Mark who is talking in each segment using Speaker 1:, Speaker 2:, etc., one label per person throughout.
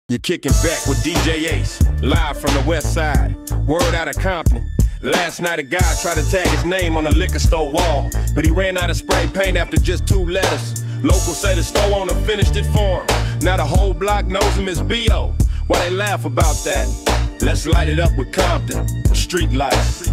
Speaker 1: You're kicking back with DJ Ace, live from the west side. Word out of Compton. Last night a guy tried to tag his name on the liquor store wall, but he ran out of spray paint after just 2 letters. Locals say the store owner finished it for him. Now the whole block knows him as B.O. Why they laugh about that? Let's light it up with Compton, street lights.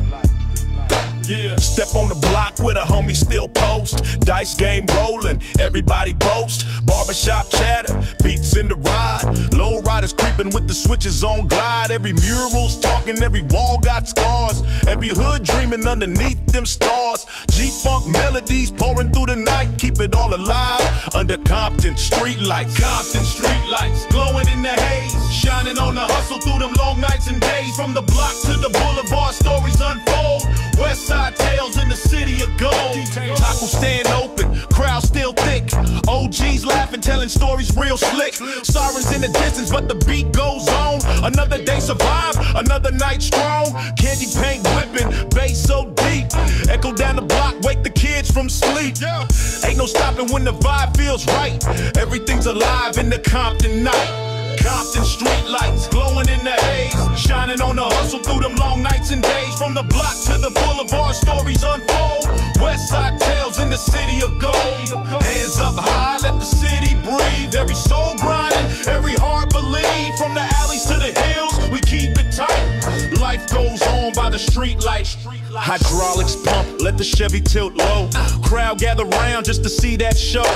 Speaker 2: Yeah. Step on the block where the homies still post. Dice game rolling, everybody boast. Barbershop chatter, beats in the ride. Low riders creeping with the switches on glide. Every mural's talking, every wall got scars. Every hood dreaming underneath them stars. G-funk melodies pouring through the night. Keep it all alive under Compton street lights. Compton street lights, glowing in the haze. Shining on the hustle through them long nights and days. From the block to the boulevard, stories unfold. Westside tales in the city of gold. Taco stand open, crowd still thick. OGs laughing, telling stories real slick. Sirens in the distance, but the beat goes on. Another day survive, another night strong. Candy paint whipping, bass so deep. Echo down the block, wake the kids from sleep. Ain't no stopping when the vibe feels right. Everything's alive in the Compton night. Compton street lights, glowing in the haze. Shining on the hustle through them long nights and days. From the block to the boulevard, stories unfold. Westside tales in the city of gold. Hands up high, let the city breathe. Every soul grinding, every heart believe. From the alleys to the hills, we keep it tight. Life goes on by the street lights. Hydraulics pump, let the Chevy tilt low. Crowd gather round just to see that show.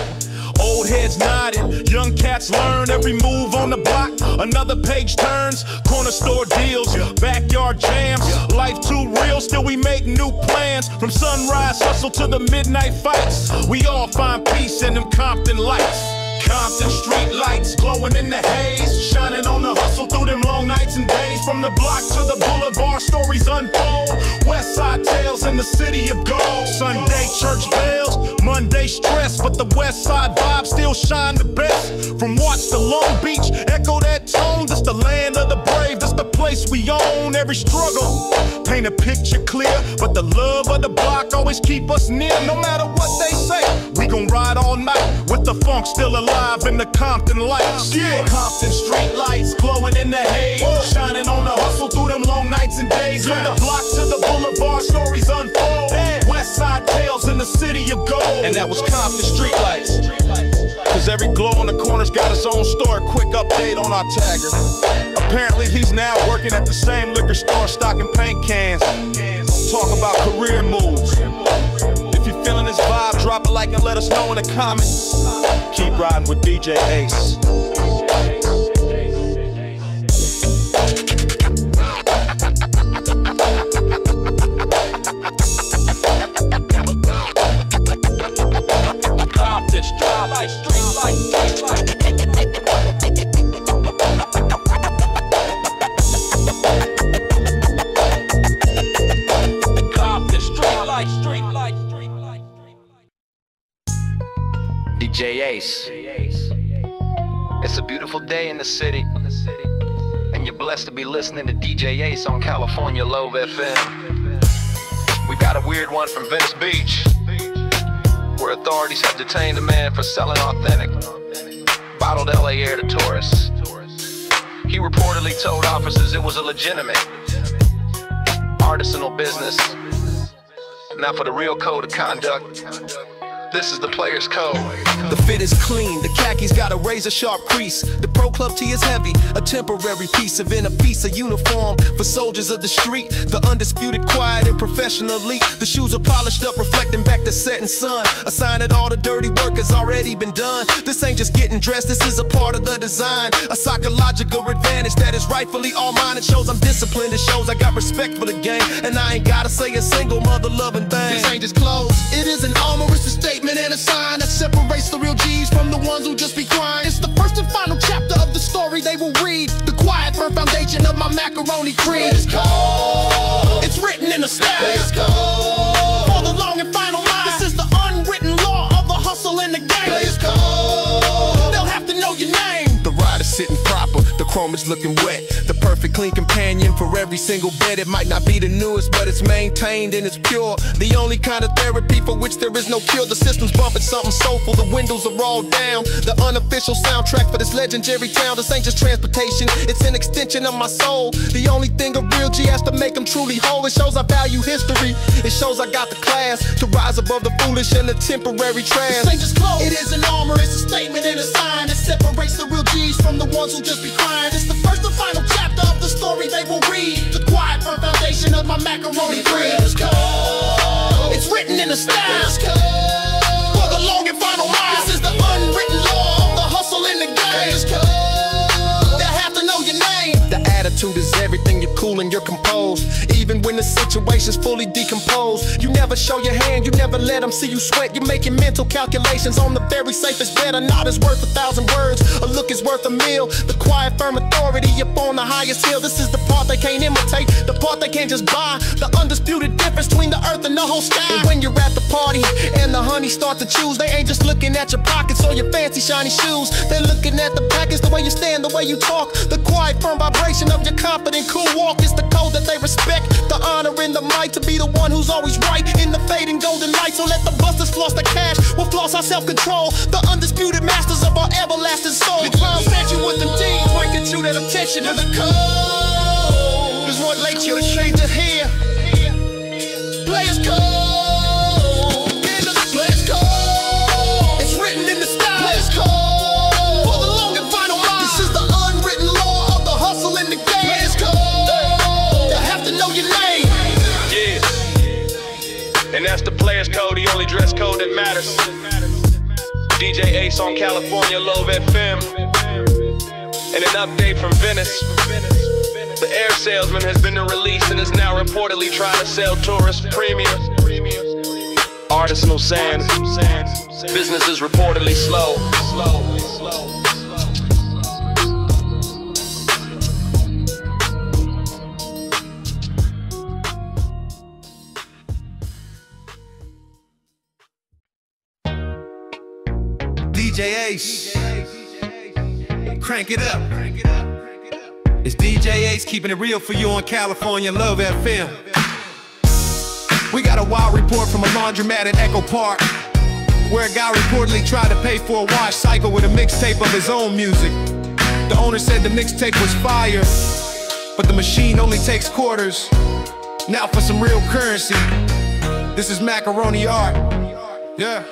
Speaker 2: Old heads nodding, young cats learn every move on the block. Another page turns, corner store deals, backyard jams. Life too real, still we make new plans. From sunrise hustle to the midnight fights, we all find peace in them Compton lights. Compton street lights, glowing in the haze. Shining on the hustle through them long nights and days. From the block to the boulevard, stories unfold. Westside tales in the city of gold. Sunday church bells, Monday stress, but the Westside vibes still shine the best. From Watts to Long Beach, echo that tone. This the land of the brave, this the place we own. Every struggle, paint a picture clear, but the love of the block always keep us near. No matter what they say, we gon' ride all night with the funk still alive in the Compton lights. Yeah. Compton street lights, glowing in the haze. Shining on the hustle through them long nights and days. From the block to the boulevard, stories unfold. Westside tales in the city of gold. And that was Compton street lights. Cause every glow on the corner's got its own story. Quick update on our tagger. Apparently he's now working at the same liquor store, stocking paint cans. Talk about career moves. If you're feeling this vibe, drop a like and let us know in the comments. Keep riding with DJ Ace.
Speaker 3: DJ Ace. It's a beautiful day in the city, and you're blessed to be listening to DJ Ace on CaliforniaLove FM. We got a weird one from Venice Beach, where authorities have detained a man for selling authentic bottled LA air to tourists. He reportedly told officers it was a legitimate artisanal business. Now for the real code of conduct, this is the player's code.
Speaker 4: The fit is clean, the khakis got a razor sharp crease. The pro club tee is heavy, a temporary piece of inner piece, a uniform for soldiers of the street. The undisputed, quiet, and professional elite. The shoes are polished up, reflecting back the setting sun. A sign that all the dirty work has already been done. This ain't just getting dressed, this is a part of the design. A psychological advantage that is rightfully all mine. It shows I'm disciplined, it shows I got respect for the game. And I ain't gotta say a single mother-loving thing.
Speaker 5: This ain't just clothes, it is an armor, it's a statement and a sign that separates the real G's from the ones who just be crying. It's the first and final chapter of the story they will read. The quiet, firm foundation of my macaroni creed. It's cold. It's written in the style. It's cold. For the long and final line. This is the unwritten law of the hustle in the game. It's cold. They'll have to know your name.
Speaker 4: The rider's sitting proper, the chrome is looking wet. The perfect clean companion for every single bed. It might not be the newest, but it's maintained and it's pure. The only kind of therapy for which there is no cure. The system's bumping something soulful, the windows are all down. The unofficial soundtrack for this legendary town. This ain't just transportation, it's an extension of my soul. The only thing a real G has to make them truly whole. It shows I value history, it shows I got the class to rise above the foolish and the temporary trash.
Speaker 5: This ain't just clothes, it is an armor, it's a statement and a sign that separates the real G's from the ones who just be crying. It's the first and final chapter of the story they will read. The quiet firm foundation of my macaroni breed. It's written in the style for the long and final mile. This is the unwritten law of the hustle in the game. They have to know your name.
Speaker 4: The attitude is everything, you're cool and you're composed. Even when the situation's fully decomposed. You never show your hand, you never let them see you sweat. You're making mental calculations on the very safest bet. A nod is worth 1,000 words, a look is worth a meal. The quiet firm authority up on the highest hill. This is the part they can't imitate, the part they can't just buy. The undisputed difference between the earth and the whole sky. And when you're at the party and the honey start to choose, they ain't just looking at your pockets or your fancy shiny shoes. They're looking at the package, the way you stand, the way you talk. The quiet firm vibration of your confident cool walk is the code that they respect. The honor in the might to be the one who's always right in the fading golden light. So let the busters floss the cash, we'll floss our self-control. The undisputed masters of our everlasting soul. The clowns at you with them D's, bringing you that attention to the code. Is what late you to change it here. Players code, players code. It's written in the style. Players code for the long and final mile. This is the unwritten law of the hustle in the game. Players code, you have to know your name.
Speaker 1: And that's the players code, the only dress code that matters. DJ Ace on California Love FM. And an update from Venice. The air salesman has been released and is now reportedly trying to sell tourists premium artisanal sand. Business is reportedly slow.
Speaker 4: DJ Ace, crank it up. It's DJ Ace keeping it real for you on California Love FM. We got a wild report from a laundromat at Echo Park, where a guy reportedly tried to pay for a wash cycle with a mixtape of his own music. The owner said the mixtape was fire, but the machine only takes quarters. Now for some real currency, this is macaroni art. Yeah.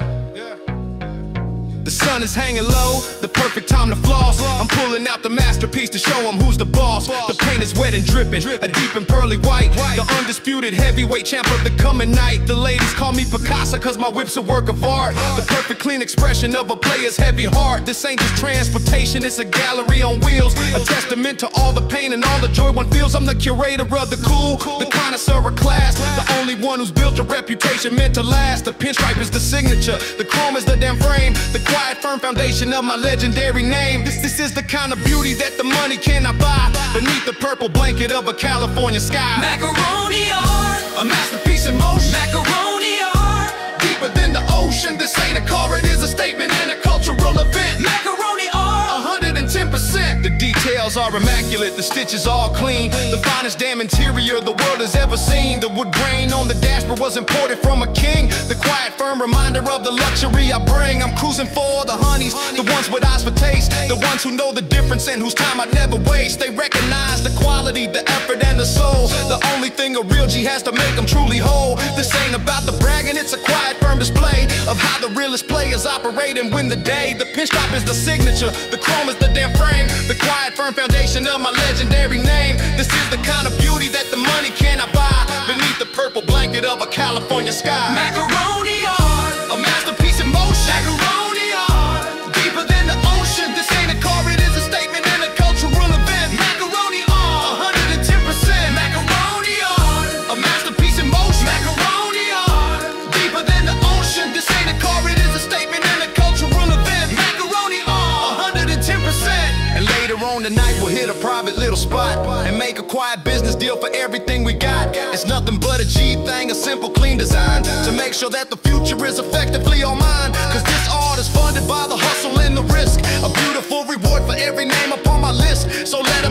Speaker 4: The sun is hanging low, the perfect time to floss. I'm pulling out the masterpiece to show him who's the boss. The paint is wet and dripping, a deep and pearly white. The undisputed heavyweight champ of the coming night. The ladies call me Picasso cause my whip's a work of art. The perfect clean expression of a player's heavy heart. This ain't just transportation, it's a gallery on wheels. A testament to all the pain and all the joy one feels. I'm the curator of the cool, the connoisseur of class. The only one who's built a reputation meant to last. The pinstripe is the signature, the chrome is the damn frame. The quiet firm foundation of my legendary name. This is the kind of beauty that the money cannot buy. Beneath the purple blanket of a California sky.
Speaker 5: Macaroni art, a masterpiece in motion. Macaroni art,
Speaker 4: Deeper than the ocean. This ain't a car, it is a statement and a cultural event.
Speaker 5: macaroni art,
Speaker 4: 110%. The details are immaculate, the stitches all clean. The finest damn interior the world has ever seen. The wood grain on the dashboard was imported from a king. The quiet firm reminder of the luxury I bring. I'm cruising for the honeys, the ones with eyes for taste. The ones who know the difference and whose time I'd never waste. They recognize the quality, the effort and the soul. The only thing a real G has to make them truly whole. This ain't about the bragging, it's a quiet firm display of how the realest players operate and win the day. The pinstripe is the signature, the chrome is the damn frame. The quiet firm foundation of my legendary name. This is the kind of beauty that the money cannot buy. Beneath the purple blanket of a California sky.
Speaker 5: macaroni art,
Speaker 4: A masterpiece in motion.
Speaker 5: macaroni art,
Speaker 4: Deeper than the ocean. This ain't a car, it is a statement and a cultural event.
Speaker 5: macaroni art,
Speaker 4: 110%.
Speaker 5: macaroni art,
Speaker 4: A masterpiece in motion.
Speaker 5: macaroni art,
Speaker 4: Deeper than the ocean. This ain't a car, it is a statement and a cultural event.
Speaker 5: macaroni art,
Speaker 4: 110%. And later on tonight we'll hit a private little spot and make a quiet business deal for everything we got. It's nothing but a G thing, a simple clean design to make sure that the future is effectively all mine. Cause this art is funded by the hustle and the risk. A beautiful reward for every name upon my list. So let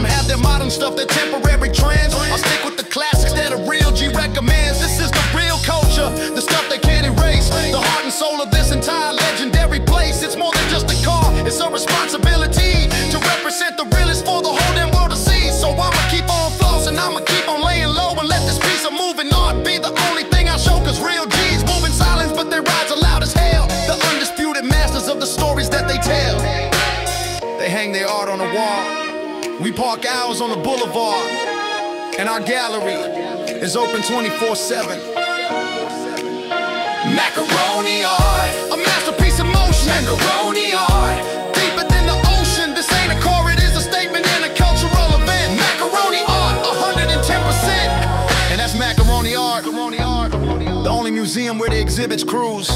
Speaker 5: stuff that temporary trends. I'll stick with the classics that a real G recommends. This is the real culture, the stuff they can't erase. The heart and soul of this entire legendary place. It's more than just a car, it's a responsibility to represent the realest for the whole damn world to see. So I'ma keep on flossing, I'ma keep on laying low, and let this piece of moving art be the only thing I show. Cause real G's move in silence, but their rides are loud as hell. The undisputed masters of the stories that they tell. They hang their art on the wall, we park ours on the boulevard, and our gallery is open 24/7. Macaroni art, a masterpiece of motion. Macaroni art, deeper than the ocean. This ain't a car, it is a statement and a cultural event. Macaroni art, 110%. And that's macaroni art. The only museum where the exhibits cruise.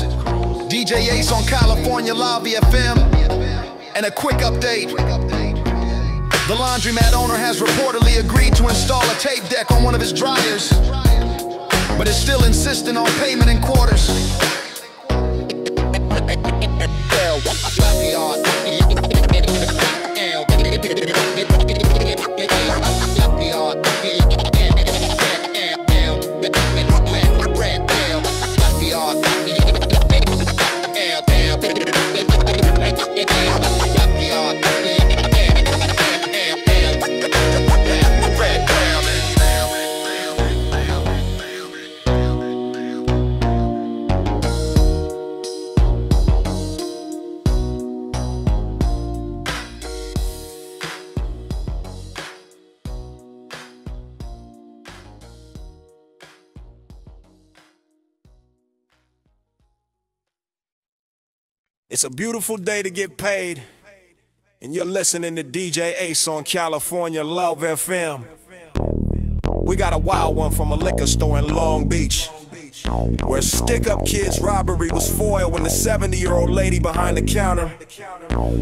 Speaker 5: DJ Ace on CaliforniaLove FM. And a quick update. The laundromat owner has reportedly agreed to install a tape deck on one of his dryers, but is still insisting on payment in quarters.
Speaker 1: It's a beautiful day to get paid, and you're listening to DJ Ace on CaliforniaLove FM. We got a wild one from a liquor store in Long Beach, where stick-up kid's robbery was foiled when the 70-year-old lady behind the counter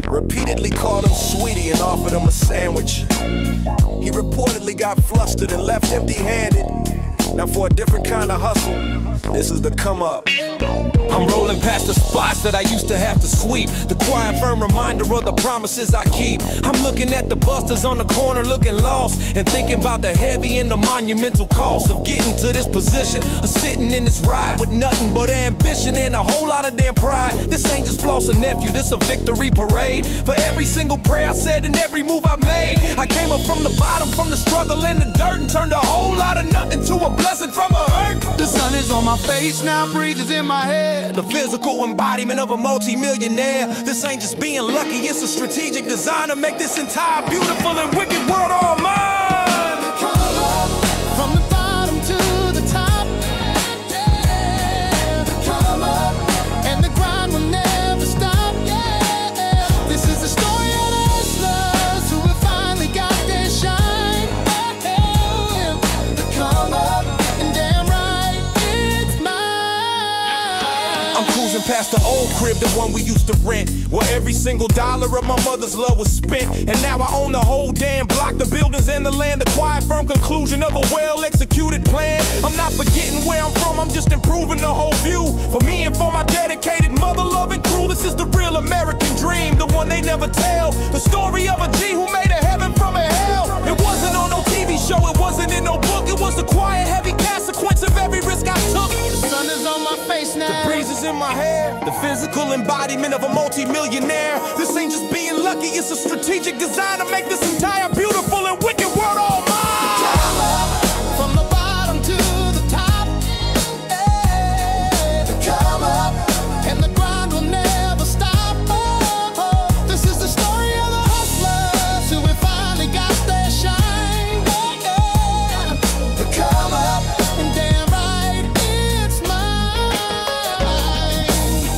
Speaker 1: repeatedly called him sweetie and offered him a sandwich. He reportedly got flustered and left empty-handed. Now for a different kind of hustle, this is the come up. I'm rolling past the spots that I used to have to sweep. The quiet, firm reminder of the promises I keep. I'm looking at the busters on the corner looking lost, and thinking about the heavy and the monumental cost of getting to this position, of sitting in this ride with nothing but ambition and a whole lot of damn pride. This ain't just floss a nephew, this a victory parade. For every single prayer I said and every move I made, I came up from the bottom, from the struggle and the dirt, and turned a whole lot of nothing to a blessing from a hurt. The sun is on my face now, breathes in my head. The physical embodiment of a multi-millionaire. This ain't just being lucky, it's a strategic design to make this entire beautiful and wicked world all mine.
Speaker 5: Come up from the bottom to the top. Yeah, come up, and the grind will never stop. Yeah, this is the story of the hustlers who have finally got their shine. Yeah, come up, and damn right, it's mine.
Speaker 1: I'm cruising past the old crib, the one we used to rent, where every single dollar of my mother's love was spent. And now I own the whole damn block, the buildings and the land. The quiet, firm conclusion of a well-executed plan. I'm not forgetting where I'm from, I'm just improving the whole view. For me and for my dedicated mother-loving crew, this is the real American dream, the one they never tell. The story of a G who made a heaven from a hell. It wasn't on no TV show, it wasn't in no book. It was the quiet, heavy consequence of every risk I took.
Speaker 5: The sun is on my face now.
Speaker 1: The breeze is in my hair. The physical embodiment of a multi-millionaire. This ain't just being lucky, it's a strategic design to make this entire beautiful and wicked world all mine.
Speaker 5: Come up from the bottom to the top. Yeah, come up, and the grind will never stop. Oh, this is the story of the hustlers who have finally got their shine. Yeah, come up, and damn right, it's mine.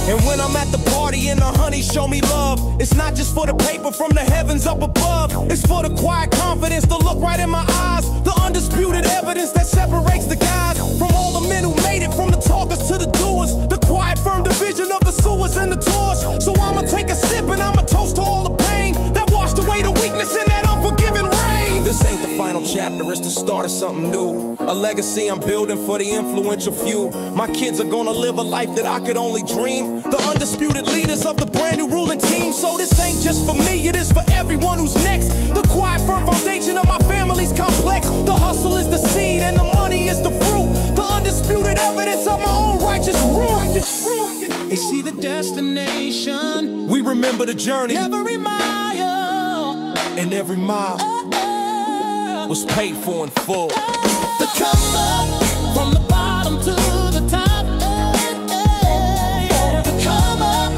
Speaker 1: And when I'm at the party and the honey show me love, it's not just for the paper from the heavens up above. It's for the quiet confidence, the look right in my eyes, the undisputed evidence that separates the guys from all the men who made it, from the talkers to the doers. The quiet, firm division of the sewers and the tours. So I'ma take a sip and I'ma toast to all the pain that washed away the weakness in that unforgiving rain. This ain't the final chapter, it's the start of something new. A legacy I'm building for the influential few. My kids are gonna live a life that I could only dream. The undisputed leaders of the brand new ruling team. So this ain't just for me, it is for everyone who's next. The quiet, firm foundation of my family's
Speaker 4: remember the journey.
Speaker 5: Every mile
Speaker 4: And every mile was paid for in full.
Speaker 5: the come up from the bottom to the top. The come up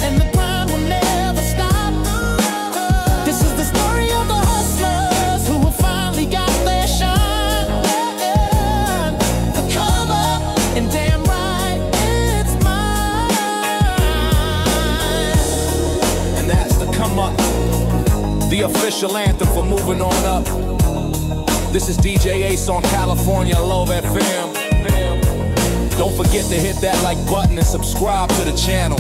Speaker 5: and the grind will never stop. This is the story of the hustlers who finally got their shine. The come up and damn right it's mine.
Speaker 4: And that's the come up, the official anthem for moving on up. This is DJ Ace on California Love FM. Don't forget to hit that like button and subscribe to the channel.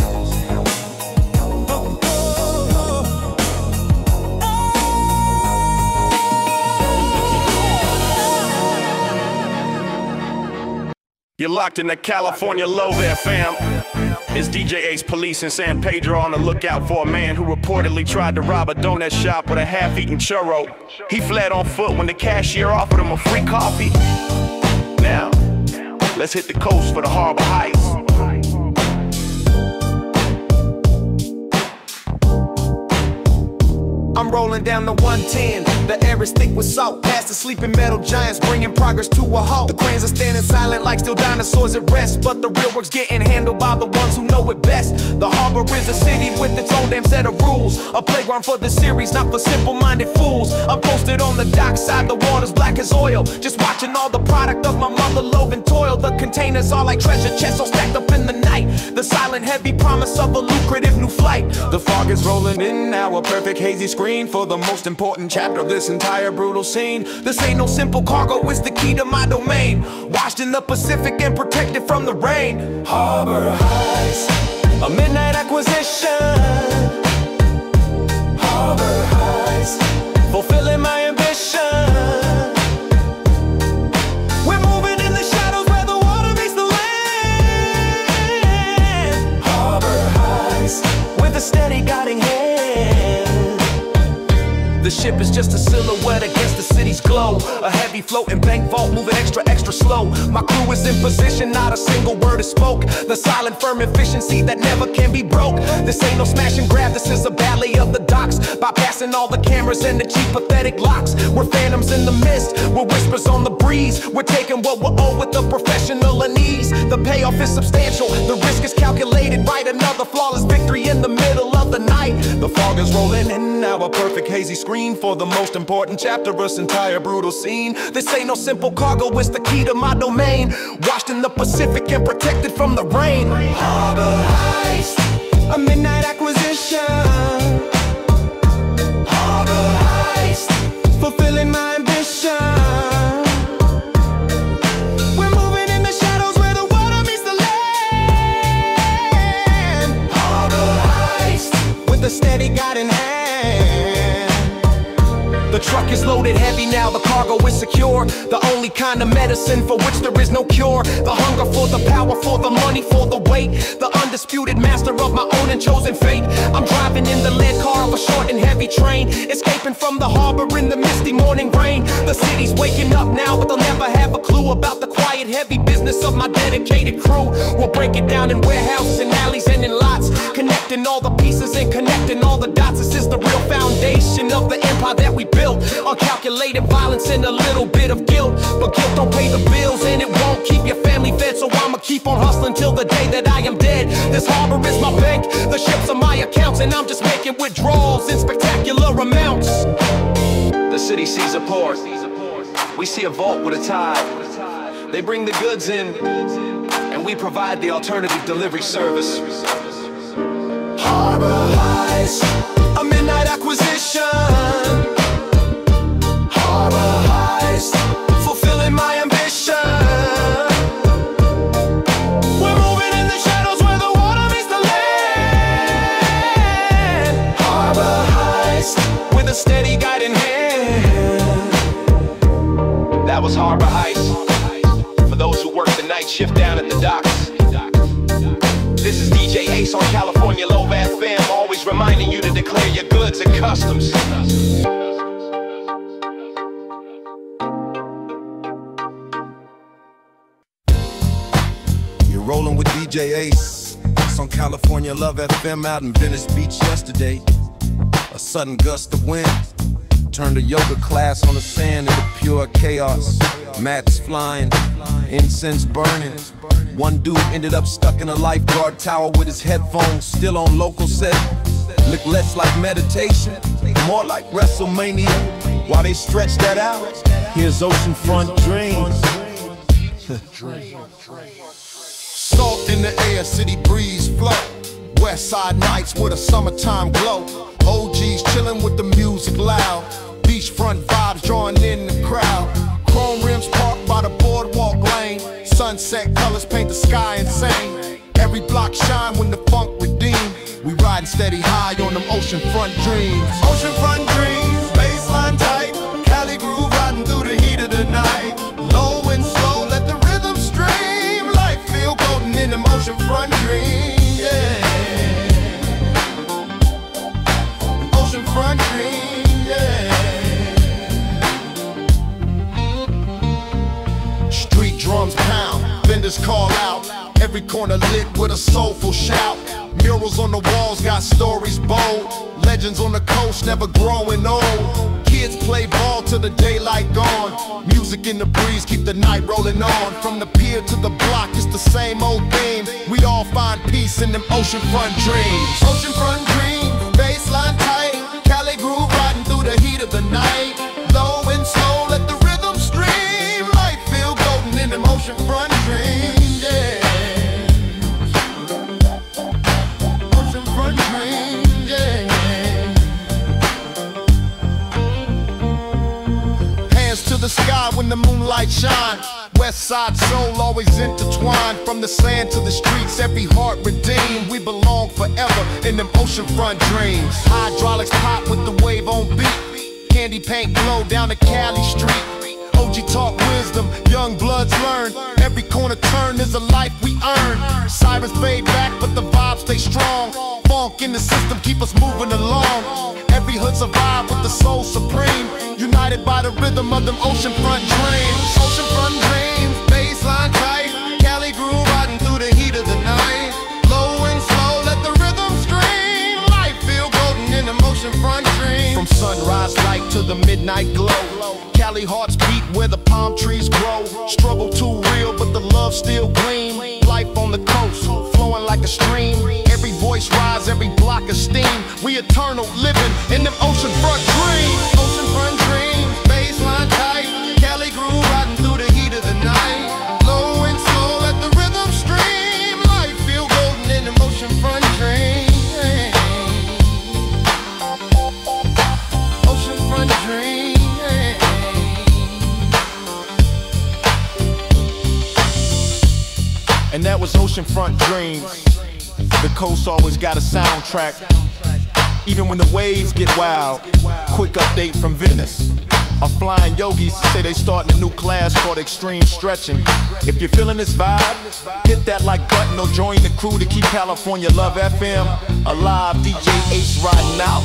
Speaker 2: You're locked in the California Love FM. It's DJ Ace Police in San Pedro on the lookout for a man who reportedly tried to rob a donut shop with a half-eaten churro. He fled on foot when the cashier offered him a free coffee. Now, let's hit the coast for the Harbor Heights.
Speaker 4: I'm rolling down the 110. The air is thick with salt. Past the sleeping metal giants, bringing progress to a halt. The cranes are standing silent like still dinosaurs at rest, but the real work's getting handled by the ones who know it best. The harbor is a city with its own damn set of rules. A playground for the series, not for simple-minded fools. I'm posted on the dockside, the water's black as oil. Just watching all the product of my mother love and toil. The containers are like treasure chests all stacked up in the night. The silent heavy promise of a lucrative new flight. The fog is rolling in now, a perfect hazy screen for the most important chapter of this entire brutal scene. This ain't no simple cargo, it's the key to my domain. Washed in the Pacific and protected from the rain. Harbor Heights, a midnight acquisition. Harbor Heights, fulfilling my ambition. We're moving in the shadows where the water meets the land. Harbor Heights, with a steady guiding hand. The ship is just a silhouette against the city's glow. A heavy floating bank vault moving extra slow. My crew is in position, not a single word is spoke. The silent firm efficiency that never can be broke. This ain't no smash and grab, this is a valley of the docks. Bypassing all the cameras and the cheap pathetic locks. We're phantoms in the mist, we're whispers on the breeze. We're taking what we're owed with a professional unease. The payoff is substantial, the risk is calculated right. Another flawless victory in the middle of the night. The fog is rolling in now, a perfect hazy screen for the most important chapter of this entire brutal scene. This ain't no simple cargo, it's the key to my domain. Washed in the Pacific and protected from the rain. Harbor Heights, a midnight acquisition. Harbor Heights, fulfilling my ambition. We're moving in the shadows where the water meets the land. Harbor Heights, with a steady guiding hand. The truck is loaded heavy now, the cargo is secure. The only kind of medicine for which there is no cure. The hunger for the power, for the money, for the weight. The undisputed master of my own and chosen fate. I'm driving in the lead car of a short and heavy train, escaping from the harbor in the misty morning rain. The city's waking up now, but they'll never have a clue about the quiet, heavy business of my dedicated crew. We'll break it down in warehouses and alleys and in lots, connecting all the pieces and connecting all the dots. This is the real foundation of the empire that we built. Uncalculated violence and a little bit of guilt, but guilt don't pay the bills and it won't keep your family fed. So I'ma keep on hustling till the day that I am dead. This harbor is my bank, the ships are my accounts, and I'm just making withdrawals in spectacular amounts. The city sees a port, we see a vault with a tide. They bring the goods in, and we provide the alternative delivery service. Harbor Heights, a midnight acquisition. Harbor Heights, fulfilling my ambition. We're moving in the shadows where the water meets the land. Harbor Heights, with a steady guiding hand. That was Harbor Heights, for those who work the night shift down at the docks. This is DJ Ace on California Love FM, always reminding you to declare your goods and customs. Rolling with DJ Ace, West on California Love FM out in Venice Beach yesterday. A sudden gust of wind turned a yoga class on the sand into pure chaos. Mats flying, incense burning. One dude ended up stuck in a lifeguard tower with his headphones still on local set. Looked less like meditation, more like WrestleMania. While they stretch that out, here's oceanfront dreams.
Speaker 5: Salt in the air, city breeze flow. Westside nights with a summertime glow. OGs chillin' with the music loud. Beachfront vibes drawing in the crowd. Chrome rims parked by the boardwalk lane. Sunset colors paint the sky insane. Every block shine when the funk redeem. We riding steady high on them oceanfront dreams. Oceanfront dreams, baseline tight. Cali groove riding through the heat of the night. Low and slow, let the rhythm stream. Life feel golden in them oceanfront dreams, yeah. Oceanfront dreams, yeah. Street drums pound, vendors call out. Every corner lit with a soulful shout. Murals on the walls got stories bold. Legends on the coast never growing old. Kids play ball till the daylight gone. Music in the breeze keep the night rolling on. From the pier to the block it's the same old theme. We all find peace in them oceanfront dreams. Oceanfront dreams, baseline tight. Cali groove riding through the heat of the night. Low and slow, let the rhythm stream. Life feel golden in them oceanfront dreams, yeah. The sky when the moonlight shine. Westside soul always intertwined. From the sand to the streets, every heart redeemed. We belong forever in them oceanfront dreams. Hydraulics pop with the wave on beat. Candy paint glow down the Cali street. OG talk wisdom, young bloods learn. Every corner turn is a life we earn. Sirens fade back but the vibes stay strong. Funk in the system keep us moving along. Every hood survive with the soul supreme. United by the rhythm of them oceanfront dreams. Oceanfront dreams, baseline tight. Cali groove riding through the heat of the night. Low and slow, let the rhythm stream. Life feel golden in them oceanfront dreams. From sunrise light to the midnight glow. Cali hearts beat where the palm trees grow. Struggle too real but the love still gleam. Life on the coast, flowing like a stream. Every voice rise, every block of steam. We eternal living in them oceanfront dreams. Oceanfront dreams, baseline tight. Cali groove riding through the heat of the night. Low and slow, let the rhythm stream. Life feel golden in them oceanfront dreams. Oceanfront dreams. And that was Oceanfront Dreams. The coast always got a soundtrack. Even when the waves get wild. Quick update from Venice. Our flying yogis say they starting a new class called extreme stretching. If you're feeling this vibe, hit that like button or join the crew to keep California Love FM alive. DJ Ace riding out.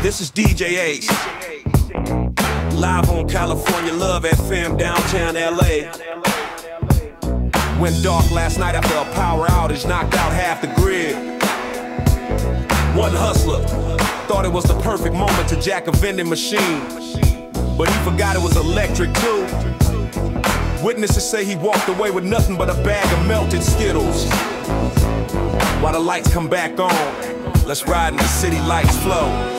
Speaker 1: This is DJ Ace, live on California Love FM, downtown LA. Went dark last night after a power outage knocked out half the grid. One hustler thought it was the perfect moment to jack a vending machine, but he forgot it was electric too. Witnesses say he walked away with nothing but a bag of melted Skittles. While the lights come back on, let's ride in the city lights flow.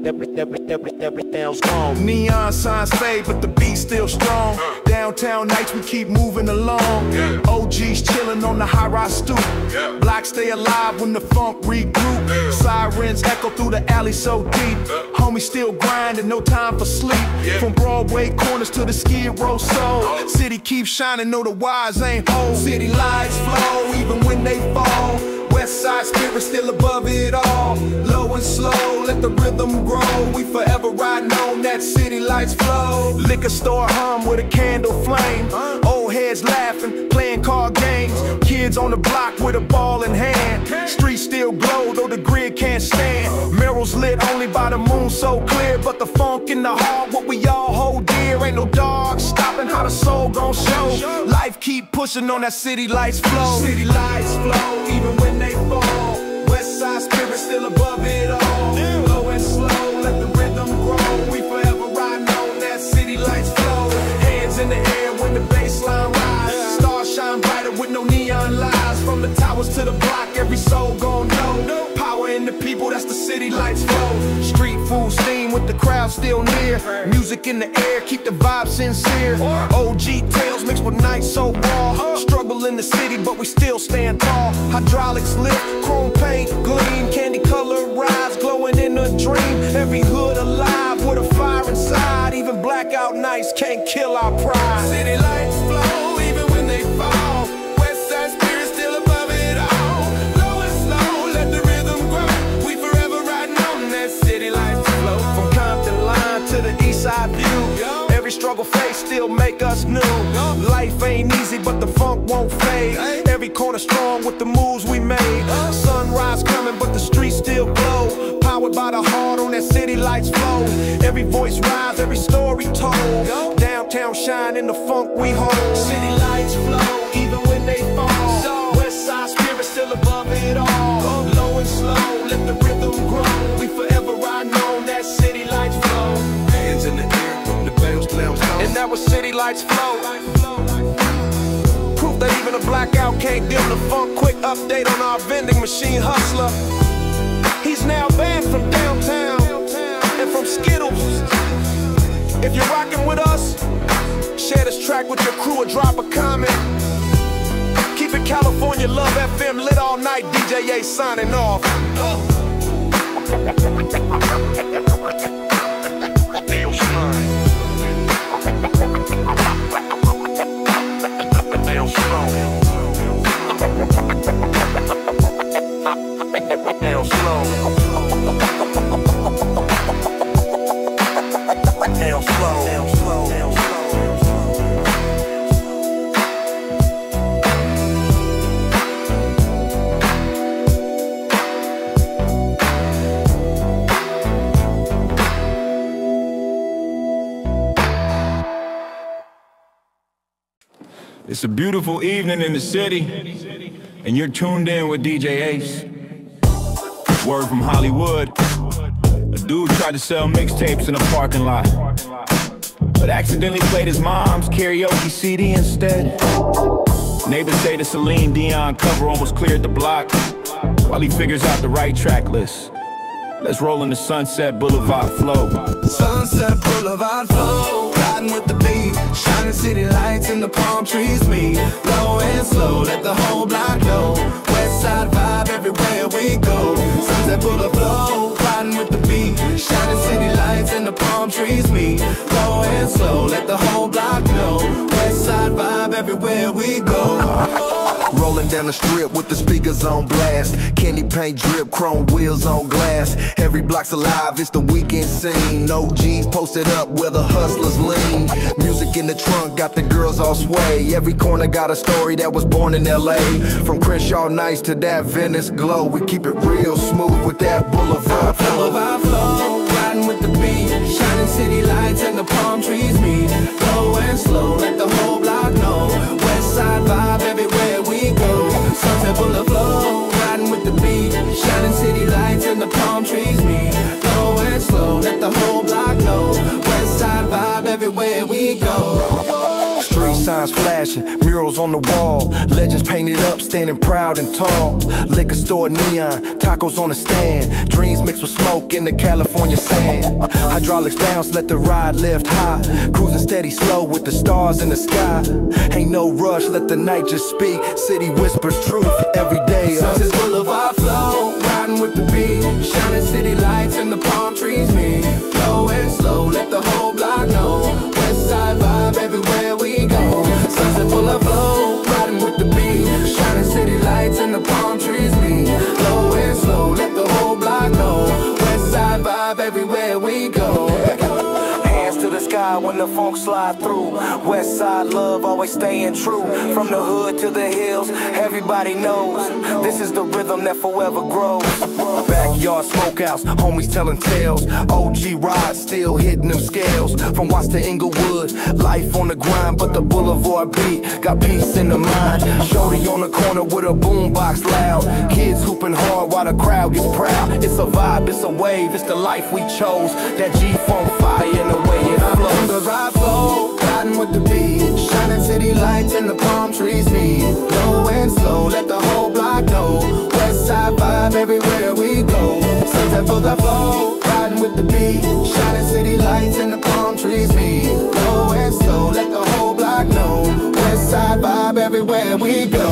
Speaker 6: everything's gone.
Speaker 2: Neon signs fade, but the beat's still strong. Downtown nights, we keep moving along. OGs chillin' on the high-rise stoop. Blocks stay alive when the funk regroup. Sirens echo through the alley so deep. Homies still grinding, no time for sleep. From Broadway corners to the Skid Row soul. City keeps shining, no the wires ain't old. City lights flow even when they fall. Westside spirit still above it all. Low and slow, let the rhythm grow. We forever riding on that city lights flow. Liquor store hum with a candle flame. Old heads laughing, playing card games. Kids on the block with a ball in hand. Streets still glow, though the grid can't stand. Mirrors lit only by the moon so clear. But the funk in the heart, what we all hold dear. Ain't no dog stopping how the soul gon' show. Life keep pushing on that city lights flow. City lights flow, even when they fall. Westside spirit still above it all. Low and slow, let the rhythm grow. We forever riding on that city lights flow. Hands in the air when the bassline rise. Stars shine brighter with no neon lights. From the towers to the block, every soul gon' know. Power in the people, that's the city lights flow. Street food steam with the crowd still near. Music in the air, keep the vibe sincere. OG tales mixed with night so raw. Struggle in the city, but we still stand tall. Hydraulics lift, chrome paint gleam. Candy color rise, glowing in a dream. Every hood alive with a fire inside. Even blackout nights can't kill our pride. City lights flow even when they fall. Westside spirit still above it all. Low and slow, let the rhythm grow. We forever riding on that city lights flow. From Compton line to the east side view. Every struggle faced still make us new. Life ain't easy, but the funk won't fade. Every corner strong with the moves we made. Sunrise coming, but the streets still glow. Powered by the heart on that city lights flow. Every voice rise, every story told. Downtown shine in the funk we hold. City lights flow, even when they fall. Westside spirit still above it all. Low and slow, let the rhythm grow. We forever riding on that city lights flow. Hands in the air, the bells down. And that was city lights flow. Proof that even a blackout can't dim the funk. Quick update on our vending machine hustler. He's now banned from downtown and from Skittles. If you're rocking with us, share this track with your crew or drop a comment. Keep it California Love FM lit all night. DJ A signing off.
Speaker 1: It's a beautiful evening in the city, and you're tuned in with DJ Ace. Word from Hollywood. A dude tried to sell mixtapes in a parking lot, but accidentally played his mom's karaoke CD instead. Neighbors say the Celine Dion cover almost cleared the block, while he figures out the right track list. Let's roll in the Sunset Boulevard flow.
Speaker 7: Sunset Boulevard flow, riding with the beat, shining city lights in the palm trees meet. Low and slow, let the whole block know. Westside vibe everywhere we go. Sunset Boulevard flow, riding with the beat, shining city lights in the palm trees meet. Low and slow, let the whole block know. Westside vibe everywhere we go.
Speaker 4: Rolling down the strip with the speakers on blast. Candy paint drip, chrome wheels on glass. Every block's alive, it's the weekend scene. No G's posted up where the hustlers lean. Music in the trunk, got the girls all sway. Every corner got a story that was born in LA. From Crenshaw nights to that Venice glow, we keep it real smooth with that Boulevard flow.
Speaker 7: Boulevard flow, riding with the beat, shining city lights and the palm trees meet. Low and slow, let the whole block know. Westside vibe everywhere we go. Sunset Boulevard flow, riding with the beat, shining city lights and the palm trees meet. Low and slow, let the whole block know. Westside vibe everywhere we go.
Speaker 4: Streets
Speaker 7: signs flashing, murals on the wall, legends painted up, standing proud and tall. Liquor store neon, tacos on the stand, dreams mixed with smoke in the California sand. Hydraulics bounce, let the ride lift high, cruising steady slow with the stars in the sky. Ain't no rush, let the night just speak, city whispers truth every day. Sunset Boulevard flow, riding with the beat, shining city lights and the palm trees meet. Low and slow, let the whole block know, Westside vibe everywhere we go. Sunset Boulevard flow, riding with the beat, shining city lights and the palm trees meet. Low and slow, let the whole block know, Westside vibe everywhere we go. Hands to the sky when the funk slide through. Westside love, always staying true. From the hood to the hills, everybody knows this is the rhythm that forever grows. Backyard smokehouse, homies telling tales. OG rides, still hitting them scales. From Watts to Inglewood, life on the grind, but the boulevard beat got peace in the mind. Shorty on the corner with a boombox loud, kids hooping hard while the crowd gets proud. It's a vibe, it's a wave, it's the life we chose. That gfunk fire in the way it flows. The ride flow, riding with the beat, shining city lights and the palm trees meet. Low and slow, let the whole block know, Westside vibe everywhere we go. Sunset for the flow, riding with the beat, shining city lights and the palm trees meet. Low and slow, let the whole block know, Westside vibe everywhere we go.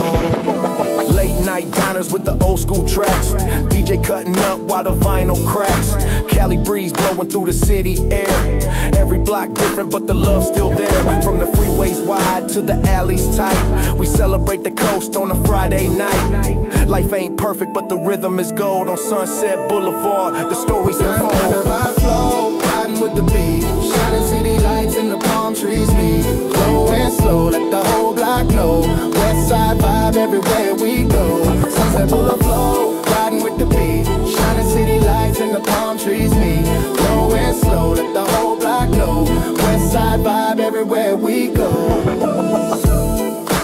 Speaker 7: Late night diners with the old school tracks, DJ cutting up while the vinyl cracks. Cali breeze blowing through the city air, every block different but the love still there. From the freeways wide to the alleys tight, we celebrate the coast on a Friday night. Life ain't perfect but the rhythm is gold. On Sunset Boulevard, the stories unfold. The vibe flow, riding with the beat, shining city lights and the palm trees meet. Low and slow, let the whole block know, Westside vibe everywhere we go. Sunset Boulevard, riding with the beat, shining city lights and the palm trees meet. Low and slow, let the whole block know, Westside vibe everywhere we go.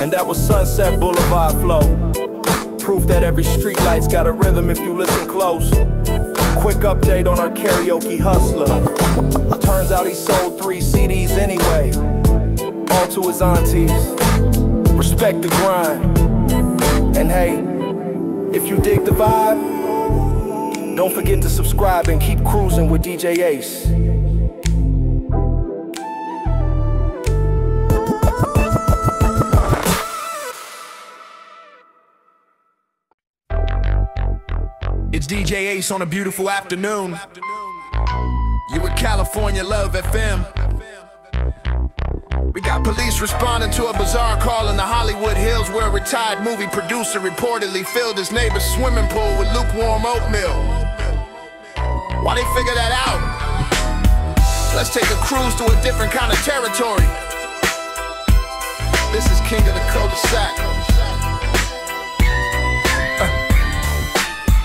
Speaker 7: And that was Sunset Boulevard flow, proof that every street light's got a rhythm if you listen close. Quick update on our karaoke hustler. Turns out he sold 3 CDs anyway, all to his aunties. Respect the grind. And hey, if you dig the vibe, don't forget to subscribe and keep cruising with DJ Ace.
Speaker 4: It's DJ Ace on a beautiful afternoon. You with California Love FM. We got police responding to a bizarre call in the Hollywood Hills where a retired movie producer reportedly filled his neighbor's swimming pool with lukewarm oatmeal. Why they figure that out? Let's take a cruise to a different kind of territory. This is King of the Cul-de-sac.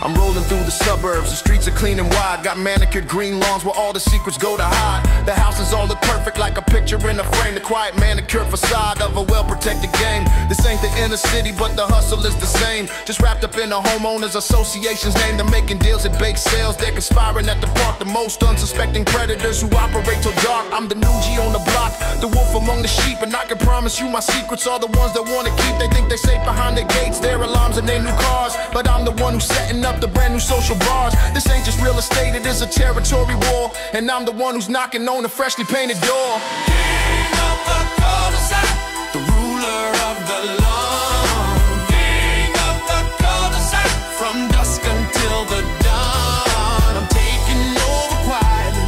Speaker 4: I'm rolling through the suburbs, the streets are clean and wide. Got manicured green lawns where all the secrets go to hide. The houses all look perfect like a picture in a frame. The quiet manicured facade of a well-protected game. This ain't the inner city, but the hustle is the same. Just wrapped up in a homeowners association's name. They're making deals at bake sales, they're conspiring at the park. The most unsuspecting predators who operate till dark. I'm the new G on the block, the wolf among the sheep. And I can promise you my secrets are the ones that wanna keep. They think they're safe behind the gates, their alarms and their new cars. But I'm the one who's setting up the brand new social bars. This ain't just real estate, it is a territory war. And I'm the one who's knocking on a freshly painted door.
Speaker 6: King of the cul-de-sac,
Speaker 4: The ruler of the lawn.
Speaker 6: king of the cul-de-sac,
Speaker 4: From dusk until the dawn, I'm taking over quietly,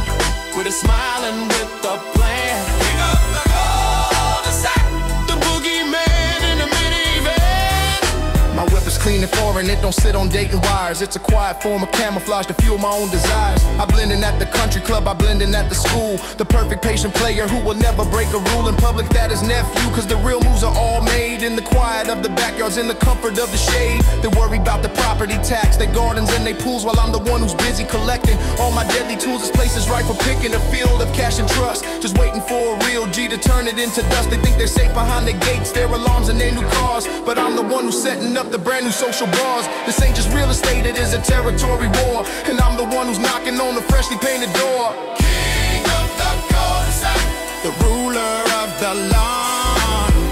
Speaker 4: with a smile and with a plan.
Speaker 6: king of the cul-de-sac.
Speaker 4: The boogeyman in the minivan. My whip is clean and foreign, it don't sit on dating wires. It's a quiet form of camouflage to fuel my own desires. I blend in at the country club, I blend in at the school. The perfect patient player who will never break a rule in public, that is nephew. Cause the real moves are all made in the quiet of the backyards, in the comfort of the shade. They worry about the property tax, their gardens and their pools, while I'm the one who's busy collecting all my deadly tools. This place is ripe for picking, a field of cash and trust, just waiting for a real G to turn it into dust. They think they're safe behind the gates, their alarms and their new cars. But I'm the one who's setting up the brand new social bars. This ain't just real estate, it is a territory war. And I'm the one who's knocking on the freshly painted door.
Speaker 6: King of the cul-de-sac,
Speaker 4: The ruler of the lawn.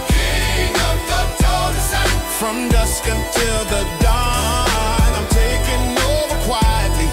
Speaker 5: From dusk until the dawn, I'm taking over quietly,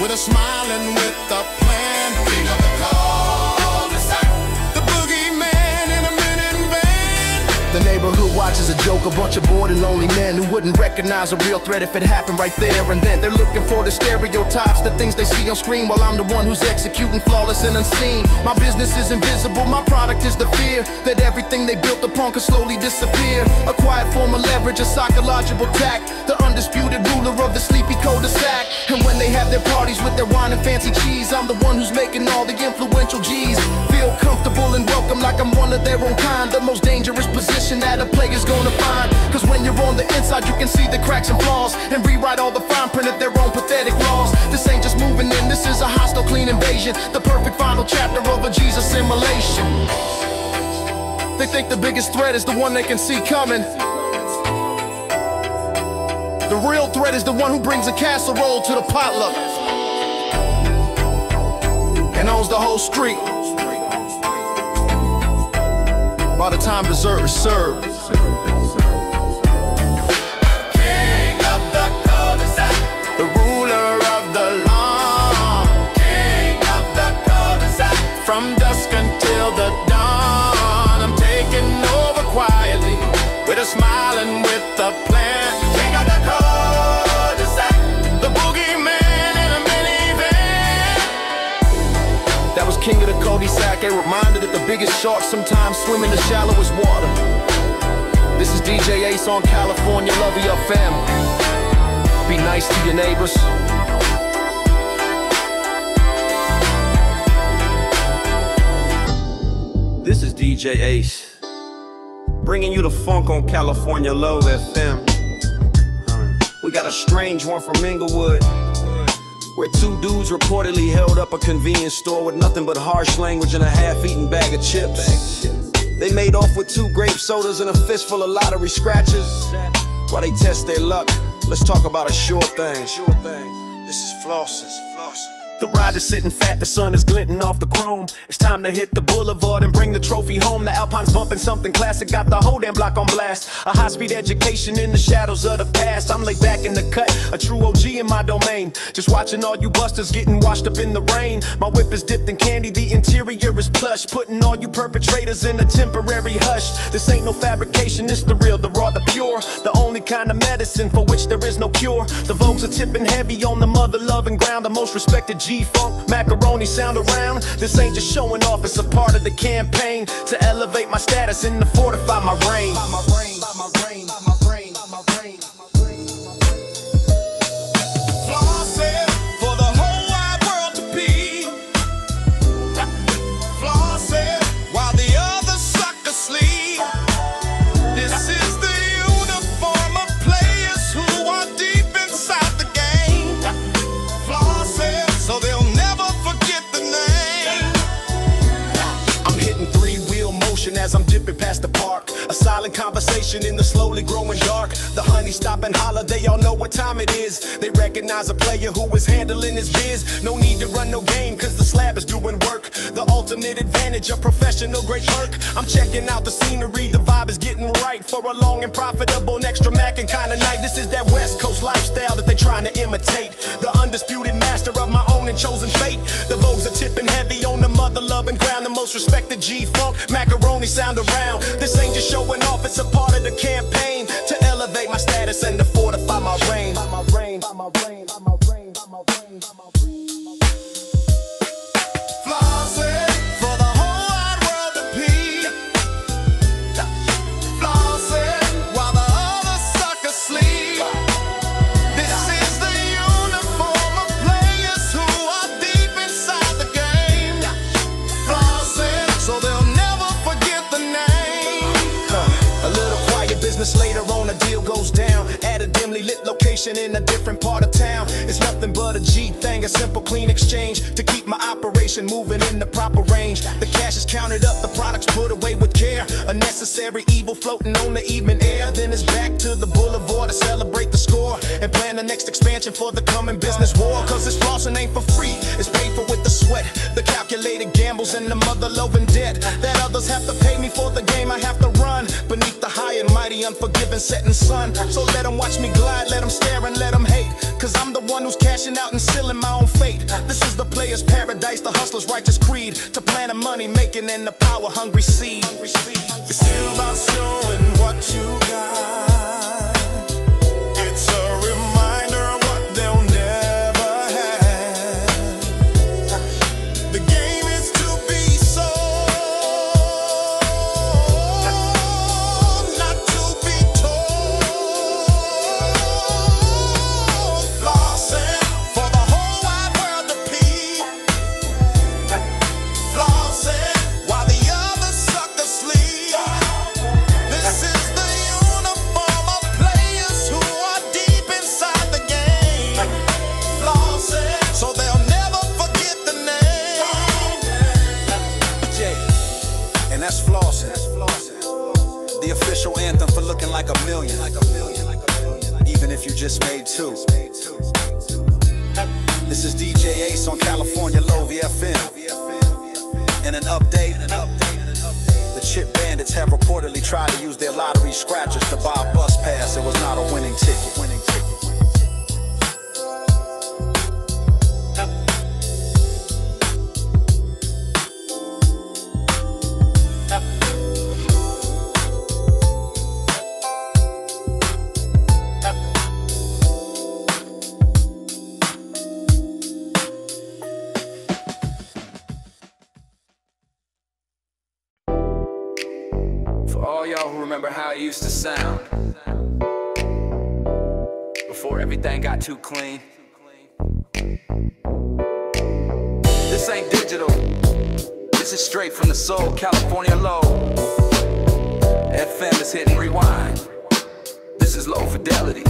Speaker 5: with a smile and with a plan. King of the cul-de-sac, the boogeyman in a minivan.
Speaker 4: The neighborhood watch is a joke, a bunch of bored and lonely men who wouldn't recognize a real threat if it happened right there and then. They're looking for the stereotypes, the things they see on screen, while I'm the one who's executing flawless and unseen. My business is invisible, my product is the fear that everything they built upon could slowly disappear. A quiet form of leverage, a psychological tact, the undisputed ruler of the sleepy cul-de-sac. And when they have their parties with their wine and fancy cheese, I'm the one who's making all the influential G's feel comfortable and welcome, like I'm one of their own kind. The most dangerous position that a player's gonna find, cause when you're on the inside you can see the cracks and flaws, and rewrite all the fine print of their own pathetic laws. This ain't just moving in, this is a hostile clean invasion, the perfect final chapter of a G's assimilation. They think the biggest threat is the one they can see coming. The real threat is the one who brings a casserole to the potluck and owns the whole street by the time dessert is served.
Speaker 5: King of the cul-de-sac,
Speaker 4: The ruler of the law.
Speaker 5: king of the cul-de-sac.
Speaker 4: From dusk until the dawn, I'm taking over quietly, with a smile and with a plan.
Speaker 5: King of the cul-de-sac,
Speaker 4: The boogeyman in a minivan. That was King of the cul-de-sac, a reminder that the biggest sharks sometimes swim in the shallowest water. This is DJ Ace on California, love of your family. Be nice to your neighbors.
Speaker 1: This is DJ Ace, bringing you the funk on California Love FM. We got a strange one from Inglewood, where two dudes reportedly held up a convenience store with nothing but harsh language and a half-eaten bag of chips. They made off with 2 grape sodas and a fistful of lottery scratchers. While they test their luck, let's talk about a sure thing. This is Flosses. The ride is sitting fat, the sun is glinting off the chrome. It's time to hit the boulevard and bring the trophy home. The Alpine's bumping something classic, got the whole damn block on blast. A high-speed education in the shadows of the past. I'm laid back in the cut, a true OG in my domain. Just watching all you busters getting washed up in the rain. My whip is dipped in candy, the interior is plush, putting all you perpetrators in a temporary hush. This ain't no fabrication, it's the real, the raw, the pure, the only kind of medicine for which there is no cure. The Vogues are tipping heavy on the mother-loving ground, the most respected G-funk, macaroni sound around. This ain't just showing off, it's a part of the campaign to elevate my status and to fortify my reign.
Speaker 5: Flossin' for the whole wide world to be. Flossin' while the others suckers sleep. This is the uniform of players who are deep inside the game. Flossin' so they'll never forget the name.
Speaker 1: I'm hitting 3-wheel motion as I'm dipping past the park. A silent conversation in the slowly growing dark. The honey stop and holler, they all know what time it is. They recognize a player who is handling his biz. No need to run no game, cause the slab is doing work. The ultimate advantage of professional great work. I'm checking out the scenery, the vibe is getting right for a long and profitable and extra mackin' kind of night. This is that West Coast lifestyle that they trying to imitate. The undisputed master of my own and chosen fate. The Vogues are tipping heavy on the mother-loving ground. The most respected G-funk, macaroni sound around. This ain't just showing off, it's a part of the campaign to elevate my status and to fortify my reign.
Speaker 5: Flossin' for the whole wide world to be. Flossin' while the other suckers sleep. This is the uniform of players who are deep inside the game. Flossin' so they'll never forget the name.
Speaker 1: A little quiet business later on, a deal goes down at a dimly lit location in a different part of town. It's nothing but a G thing, a simple clean exchange to keep my operation moving in the proper range. The cash is counted up, the products put away with care. A necessary evil floating on the evening air. Then it's back to the boulevard to celebrate the score and plan the next expansion for the coming business war. Cause this flossing ain't for free, it's paid for with the sweat, the calculated gambles and the mother-loving debt that others have to pay me for the game I have to run beneath the higher
Speaker 4: high and mighty, unforgiving, setting sun. So let them watch me glide, let them stare and let them hate. Cause I'm the one who's cashing out and sealing my own fate. This is the player's paradise, the hustler's righteous creed. To plan a money making and the power hungry seed. It's still about showing what you got. It's a reminder of what they'll never have. The game is to be sold, not to be told. Flossing for the whole wide world to peep. Flossing while the others suck asleep. This is the uniform of players who are deep inside the game. Flossing so they'll never forget the name.
Speaker 8: And that's flossing. The official anthem for looking like a million. Even if you just made two. This is DJ Ace on California Love FM. And an update. The chip bandits have reportedly tried to use their lottery scratchers to buy a bus pass. It was not a winning ticket. For all y'all who remember how it used to sound before everything got too clean. This ain't digital. This is straight from the soul. California Love FM is hitting rewind. This is low fidelity.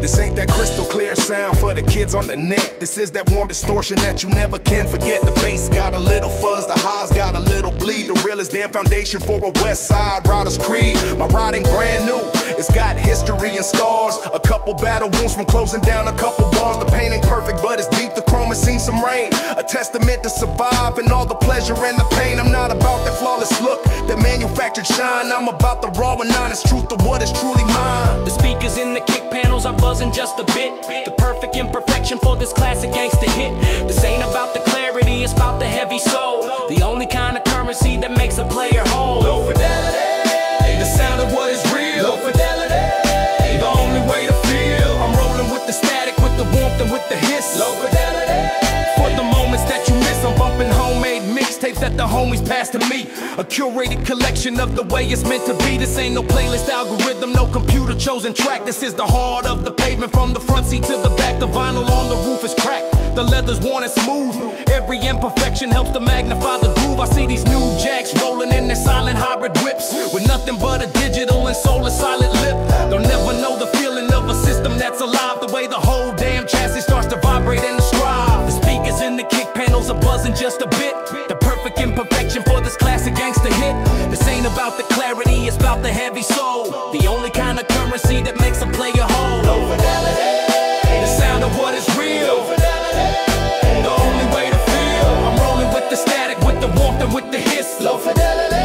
Speaker 2: This ain't that crystal clear sound for the kids on the net. This is that warm distortion that you never can forget. The bass got a little fuzz, the highs got a little bleed. The realest damn foundation for a west side rider's creed. My riding brand new, it's got history and scars. A couple battle wounds from closing down a couple bars. The pain ain't perfect, but it's deep, the chrome has seen some rain. A testament to survive and all the pleasure and the pain. I'm not about that flawless look, that manufactured shine. I'm about the raw and honest truth of what is truly mine.
Speaker 9: The speakers in the kick panels are buzzing just a bit. The perfect imperfection for this classic gangster hit. This ain't about the clarity, it's about the heavy soul. The only kind of currency that makes a player whole. Low fidelity, the sound of what is real. Low fidelity, the only way to feel. I'm rolling with the static, with the warmth and with the hiss. Low fidelity, for the moments that you miss. I'm bumping homemade mixtapes that the homies pass to me. A curated collection of the way it's meant to be. This ain't no playlist algorithm, no computer chosen track. This is the heart of the pavement, from the front seat to the back. The vinyl on the roof is cracked, the leather's worn and smooth. Every imperfection helps to magnify the groove. I see these new jacks rolling in their silent hybrid whips, with nothing but a digital and soulless silent lip. They'll never know the feeling of a system that's alive, the way the whole damn chassis starts to vibrate and strive. The speakers in the kick panels are buzzing just a bit. The perfect imperfection for this classic gangster hit. This ain't about the clarity, it's about the heavy soul. The only kind of currency that makes a player whole. Low fidelity, the sound of what is real. Low fidelity, the only way to feel. I'm rolling with the static, with the warmth and with the hiss. Low fidelity,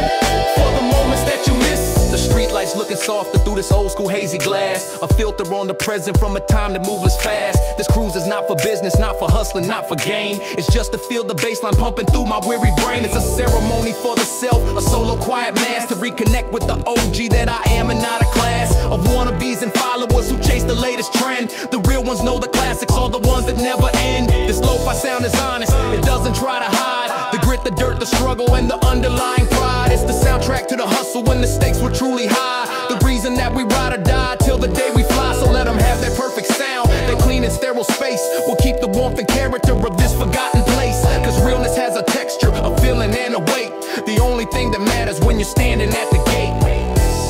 Speaker 9: for the moments that you miss. The street lights looking softer through this old school hazy glass. A filter on the present from a time that moves us fast. This cruise is not for business, not for hustling, not for gain. It's just to feel the bassline pumping through my weary brain. It's a ceremony for the self, a solo quiet mass, to reconnect with the OG that I am and not a class of wannabes and followers who chase the latest trend. The real ones know the classics, all the ones that never end. This lo-fi sound is honest, it doesn't try to hide the grit, the dirt, the struggle, and the underlying pride. It's the soundtrack to the hustle when the stakes were truly high. The reason that we ride or die till the day we fly. So let them have that perfect sound, that clean and sterile space. We'll keep the warmth and character of this forgotten place. Cause realness has a texture, a feeling and a weight. The only thing that matters when you're standing at the gate.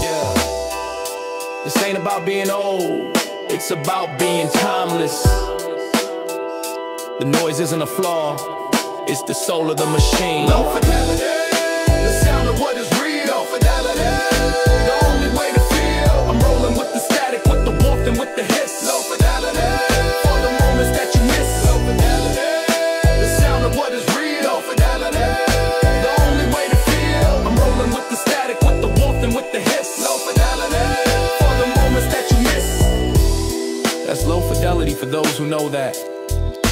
Speaker 9: Yeah. This ain't about being old, it's about being timeless. The noise isn't a flaw, it's the soul of the machine. Low fidelity, the sound of what is real. Low fidelity, the only way to feel. I'm rolling with the static, with the warmth and with the hiss. Low fidelity, for the moments that you miss. Low fidelity, the sound of what is real. Low fidelity, the only way to feel. I'm rolling with the static, with the warmth and with the hiss. Low fidelity. for those who know that,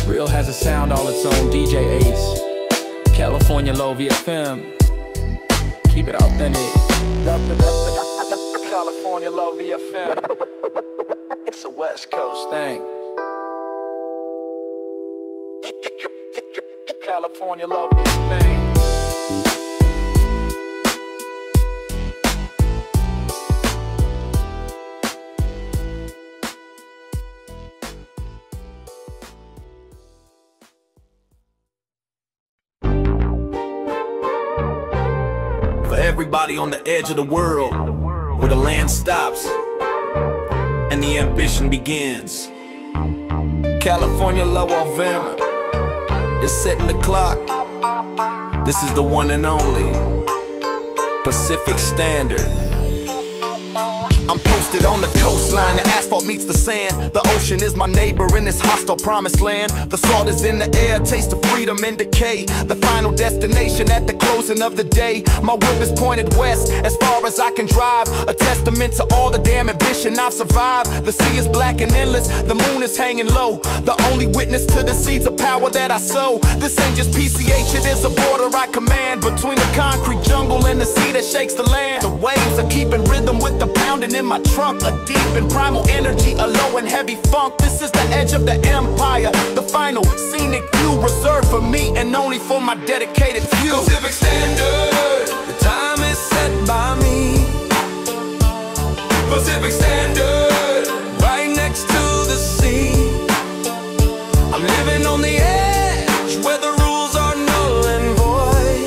Speaker 9: real has a sound all its own. DJ Ace, California Love FM. Keep it authentic. California Love FM. It's a West Coast thing. California Love thing.
Speaker 2: Everybody on the edge of the world, where the land stops and the ambition begins. California Love FM is setting the clock. This is the one and only Pacific Standard. I'm posted on the coastline, the asphalt meets the sand. The ocean is my neighbor in this hostile promised land. The salt is in the air, taste of freedom and decay. The final destination at the closing of the day. My whip is pointed west, as far as I can drive. A testament to all the damn ambition I've survived. The sea is black and endless, the moon is hanging low. The only witness to the seeds of power that I sow. This ain't just PCH, it is a border I command. Between the concrete jungle and the sea that shakes the land. The waves are keeping rhythm with the pounding in my trunk. A deep and primal energy, a low and heavy funk. This is the edge of the empire, the final scenic view reserved for me and only for my dedicated few.
Speaker 6: Pacific Standard, the time is set by me. Pacific Standard, right next to the sea. I'm living on the edge where the rules are null and void.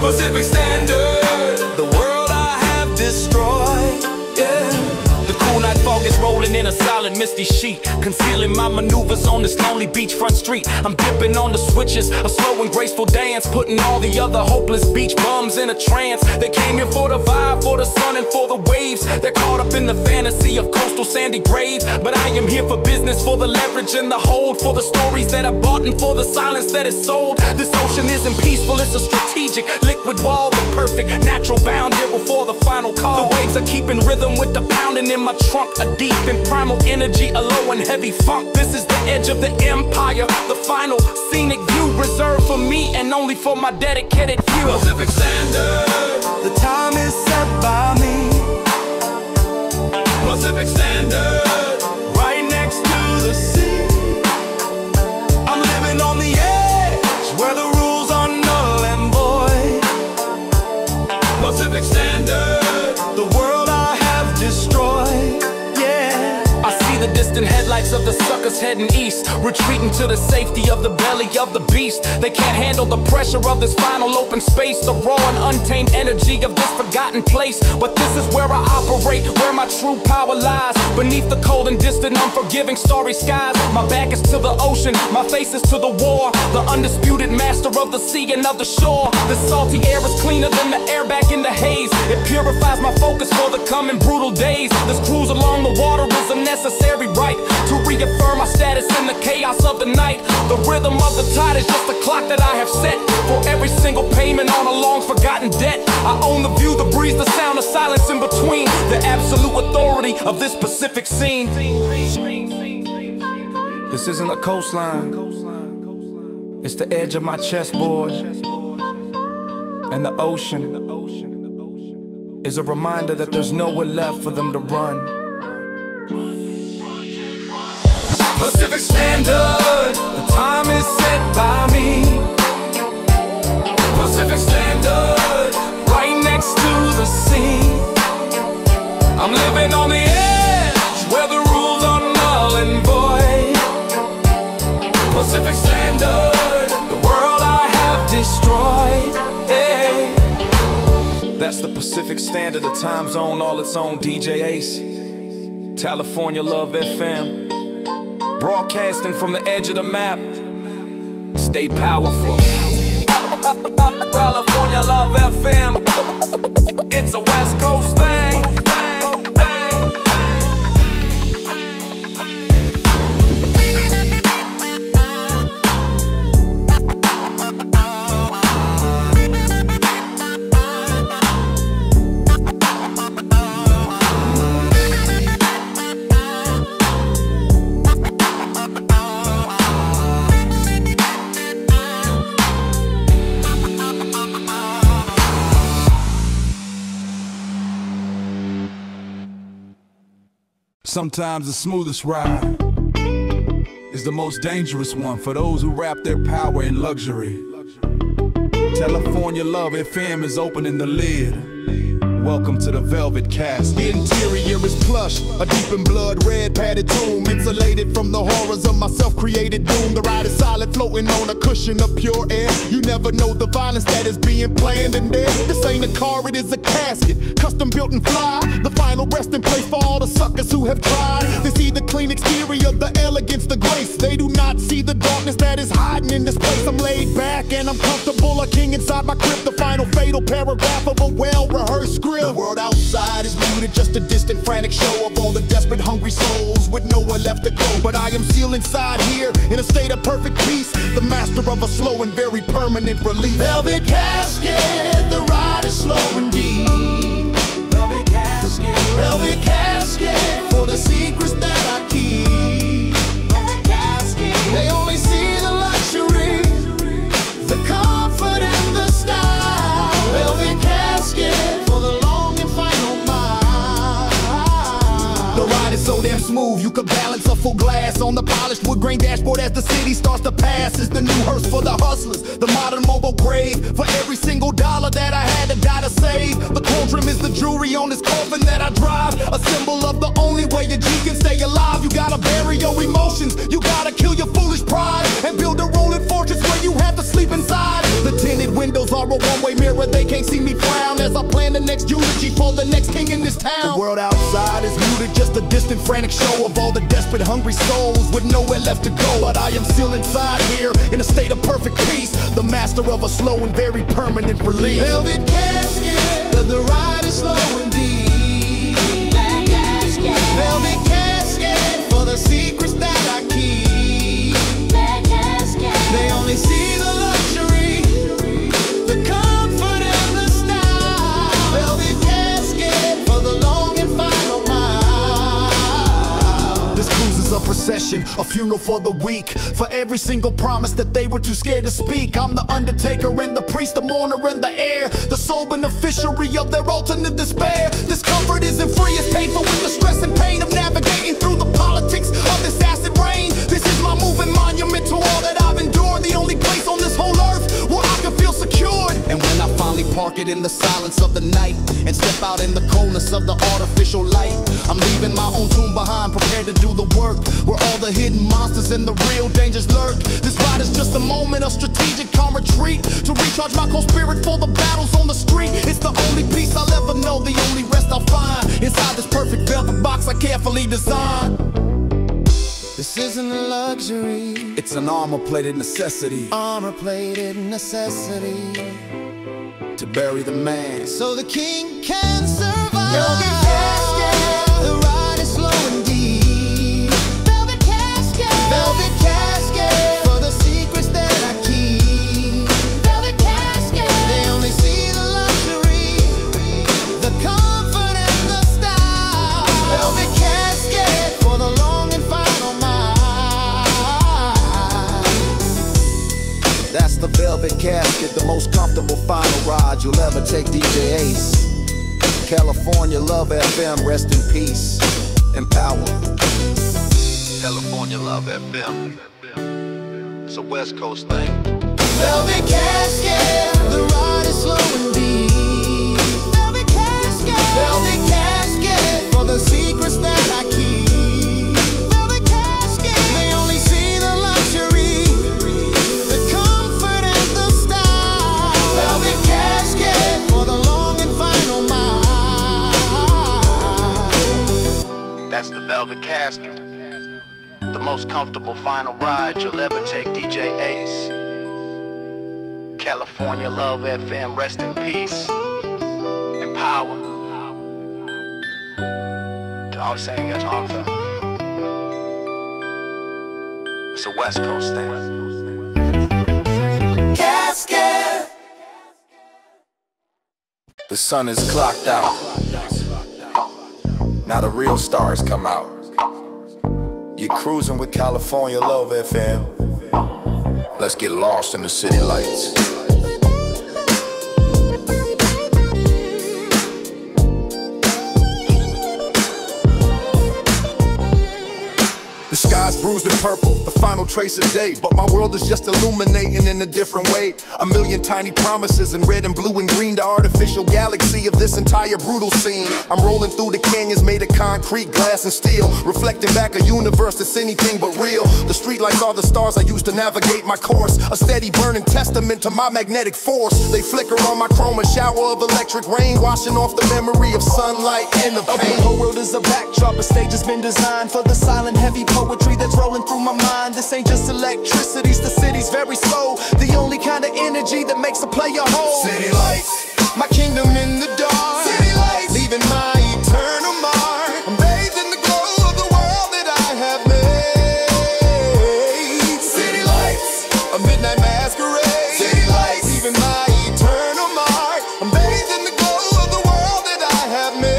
Speaker 6: Pacific Standard, the world I have destroyed. Yeah.
Speaker 9: The cool night fog is rolling in a silent misty sheet, concealing my maneuvers on this lonely beachfront street. I'm dipping on the switches, a slow and graceful dance, putting all the other hopeless beach bums in a trance. They came here for the vibe, for the sun and for the waves. They're caught up in the fantasy of coastal sandy graves, but I am here for business, for the leverage and the hold, for the stories that I bought and for the silence that is sold. This ocean isn't peaceful, it's a strategic liquid wall, the perfect natural boundary before the final call. The waves are keeping rhythm with the pounding in my trunk. A deep and primal energy, a low and heavy funk. This is the edge of the empire, the final scenic view reserved for me and only for my dedicated few.
Speaker 6: Pacific Standard,
Speaker 7: The time is set by me.
Speaker 6: Pacific Standard,
Speaker 2: Right next to the sea. I'm living on the edge where the rules are null and void.
Speaker 6: Pacific Standard,
Speaker 2: The world I have destroyed.
Speaker 9: I see the distant headlights of the suckers heading east, retreating to the safety of the belly of the beast. They can't handle the pressure of this final open space, the raw and untamed energy of this forgotten place. But this is where I operate, where my true power lies, beneath the cold and distant unforgiving starry skies. My back is to the ocean, my face is to the war, the undisputed master of the sea and of the shore. The salty air is cleaner than the air back in the haze. It purifies my focus for the coming brutal days. This cruise along the water is a necessary right to reaffirm my status in the chaos of the night. The rhythm of the tide is just the clock that I have set for every single payment on a long forgotten debt. I own the view, the breeze, the sound, the silence in between, the absolute authority of this Pacific scene. This isn't a coastline, it's the edge of my chessboard, and the ocean is a reminder that there's nowhere left for them to run.
Speaker 6: Pacific Standard,
Speaker 2: The time is set by me.
Speaker 6: Pacific Standard,
Speaker 2: Right next to the sea. I'm living on the edge where the rules are null and void.
Speaker 6: Pacific Standard,
Speaker 2: The world I have destroyed. Hey.
Speaker 9: That's the Pacific Standard, the time zone all its own. DJ Ace, California Love FM, broadcasting from the edge of the map. Stay powerful. California Love FM, it's a West Coast thing.
Speaker 10: Sometimes the smoothest ride is the most dangerous one for those who wrap their power in luxury. California Love FM is opening the lid. Welcome to the velvet cast.
Speaker 5: The interior is plush, a deep in blood red padded tomb, insulated from the horrors of my self-created doom. The ride is solid, floating on a cushion of pure air. You never know the violence that is being planned in there. This ain't a car, it is a casket, custom built and fly. The final resting place for all the suckers who have tried. They see the clean exterior, the elegance, the grace. They do not see the darkness that is hiding in this place. I'm laid back and I'm comfortable, a king inside my crypt. The final fatal paragraph of a well-rehearsed script. The world outside is muted, just a distant frantic show of all the desperate hungry souls with nowhere left to go. But I am sealed inside here in a state of perfect peace, the master of a slow and very permanent release. Velvet casket, the ride is slow and deep. Velvet casket for the secrets that I keep. Velvet casket, they only see the luxury, the comfort and the style. Velvet casket for the long and final mile. The ride is so damn smooth, you can balance a full glass on the polished wood grain dashboard as the city starts to pass. It's the new hearse for the hustlers, the modern mobile grave for every single dollar that I had to die to save. The cauldron is the jewelry on this coffin that I drive, a symbol of the only way a G can stay alive. You gotta bury your emotions, you gotta kill your foolish pride, and build a rolling fortress where you have to sleep inside. The tinted windows are a one-way mirror, they can't see me frown as I plan the next eulogy for the next king in this town. The world outside is muted, just a distant frantic show of all the desperate hungry souls with nowhere left to go. But I am still inside here in a state of perfect peace, the master of a slow and very permanent release. Velvet casket, the ride is slow and deep. Velvet casket for the secrets that I keep. They only see the luxury, the comfort and the style. Velvet casket for the long and final mile. This cruise is a procession, a funeral for the weak, for every single promise that they were too scared to speak. I'm the undertaker and the priest, the mourner and the heir, the sole beneficiary of their alternate despair. This comfort isn't free, it's painful with the stress and pain of navigating through the politics of this acid rain. This is my moving monument to all that I've endured, the only place on this whole earth where I can feel secured. And when I finally park it in the silence of the night and step out in the coldness of the artificial light, I'm leaving my own tomb behind, prepared to do the work where all the hidden monsters and the real dangers lurk. This ride is just a moment of strategic calm retreat, to recharge my cold spirit for the battles on the street. It's the only peace I'll ever know, the only rest I'll find inside this perfect velvet box I carefully designed. This isn't a luxury,
Speaker 10: It's an armor-plated necessity
Speaker 5: armor-plated necessity,
Speaker 10: to bury the man.
Speaker 5: so the king can survive. Velvet casket, the ride is slow and deep. Velvet casket for the secrets that I keep. Velvet casket, they only see the luxury, the comfort and the style. Velvet casket for the long and final mile.
Speaker 8: That's the velvet casket, the most comfortable final ride you'll ever take, DJ Ace. California Love FM, rest in peace and power.
Speaker 3: California Love FM. It's a West Coast thing.
Speaker 5: Velvet casket, the ride is slow and deep. Velvet casket for the secrets that I keep. Velvet casket, they only see the luxury, the comfort and the style. Velvet casket for the long and final mile.
Speaker 3: That's the Velvet Casket. The most comfortable final ride you'll ever take, DJ Ace. California Love FM, rest in peace and power. I was saying, I talk though. It's a West Coast thing.
Speaker 5: Casket.
Speaker 10: The sun is clocked out. Now the real stars come out. You're cruising with California Love FM. Let's get lost in the city lights.
Speaker 5: bruised and purple, the final trace of day. But my world is just illuminating in a different way. A million tiny promises in red and blue and green, the artificial galaxy of this entire brutal scene. I'm rolling through the canyons made of concrete, glass and steel, reflecting back a universe that's anything but real. The streetlights are the stars I use to navigate my course, a steady burning testament to my magnetic force. They flicker on my chrome, a shower of electric rain, washing off the memory of sunlight and the pain.
Speaker 4: The whole world is a backdrop, a stage has been designed for the silent heavy poetry that's rolling through my mind. This ain't just electricity, the city's very slow, the only kind of energy that makes a player whole.
Speaker 5: City lights,
Speaker 4: my kingdom in the dark.
Speaker 5: city lights,
Speaker 4: Leaving my eternal mark.
Speaker 5: I'm bathed in the glow of the world that I have made. City lights,
Speaker 4: A midnight masquerade.
Speaker 5: city lights,
Speaker 4: Leaving my eternal mark.
Speaker 5: I'm bathed in the glow of the world that I have made.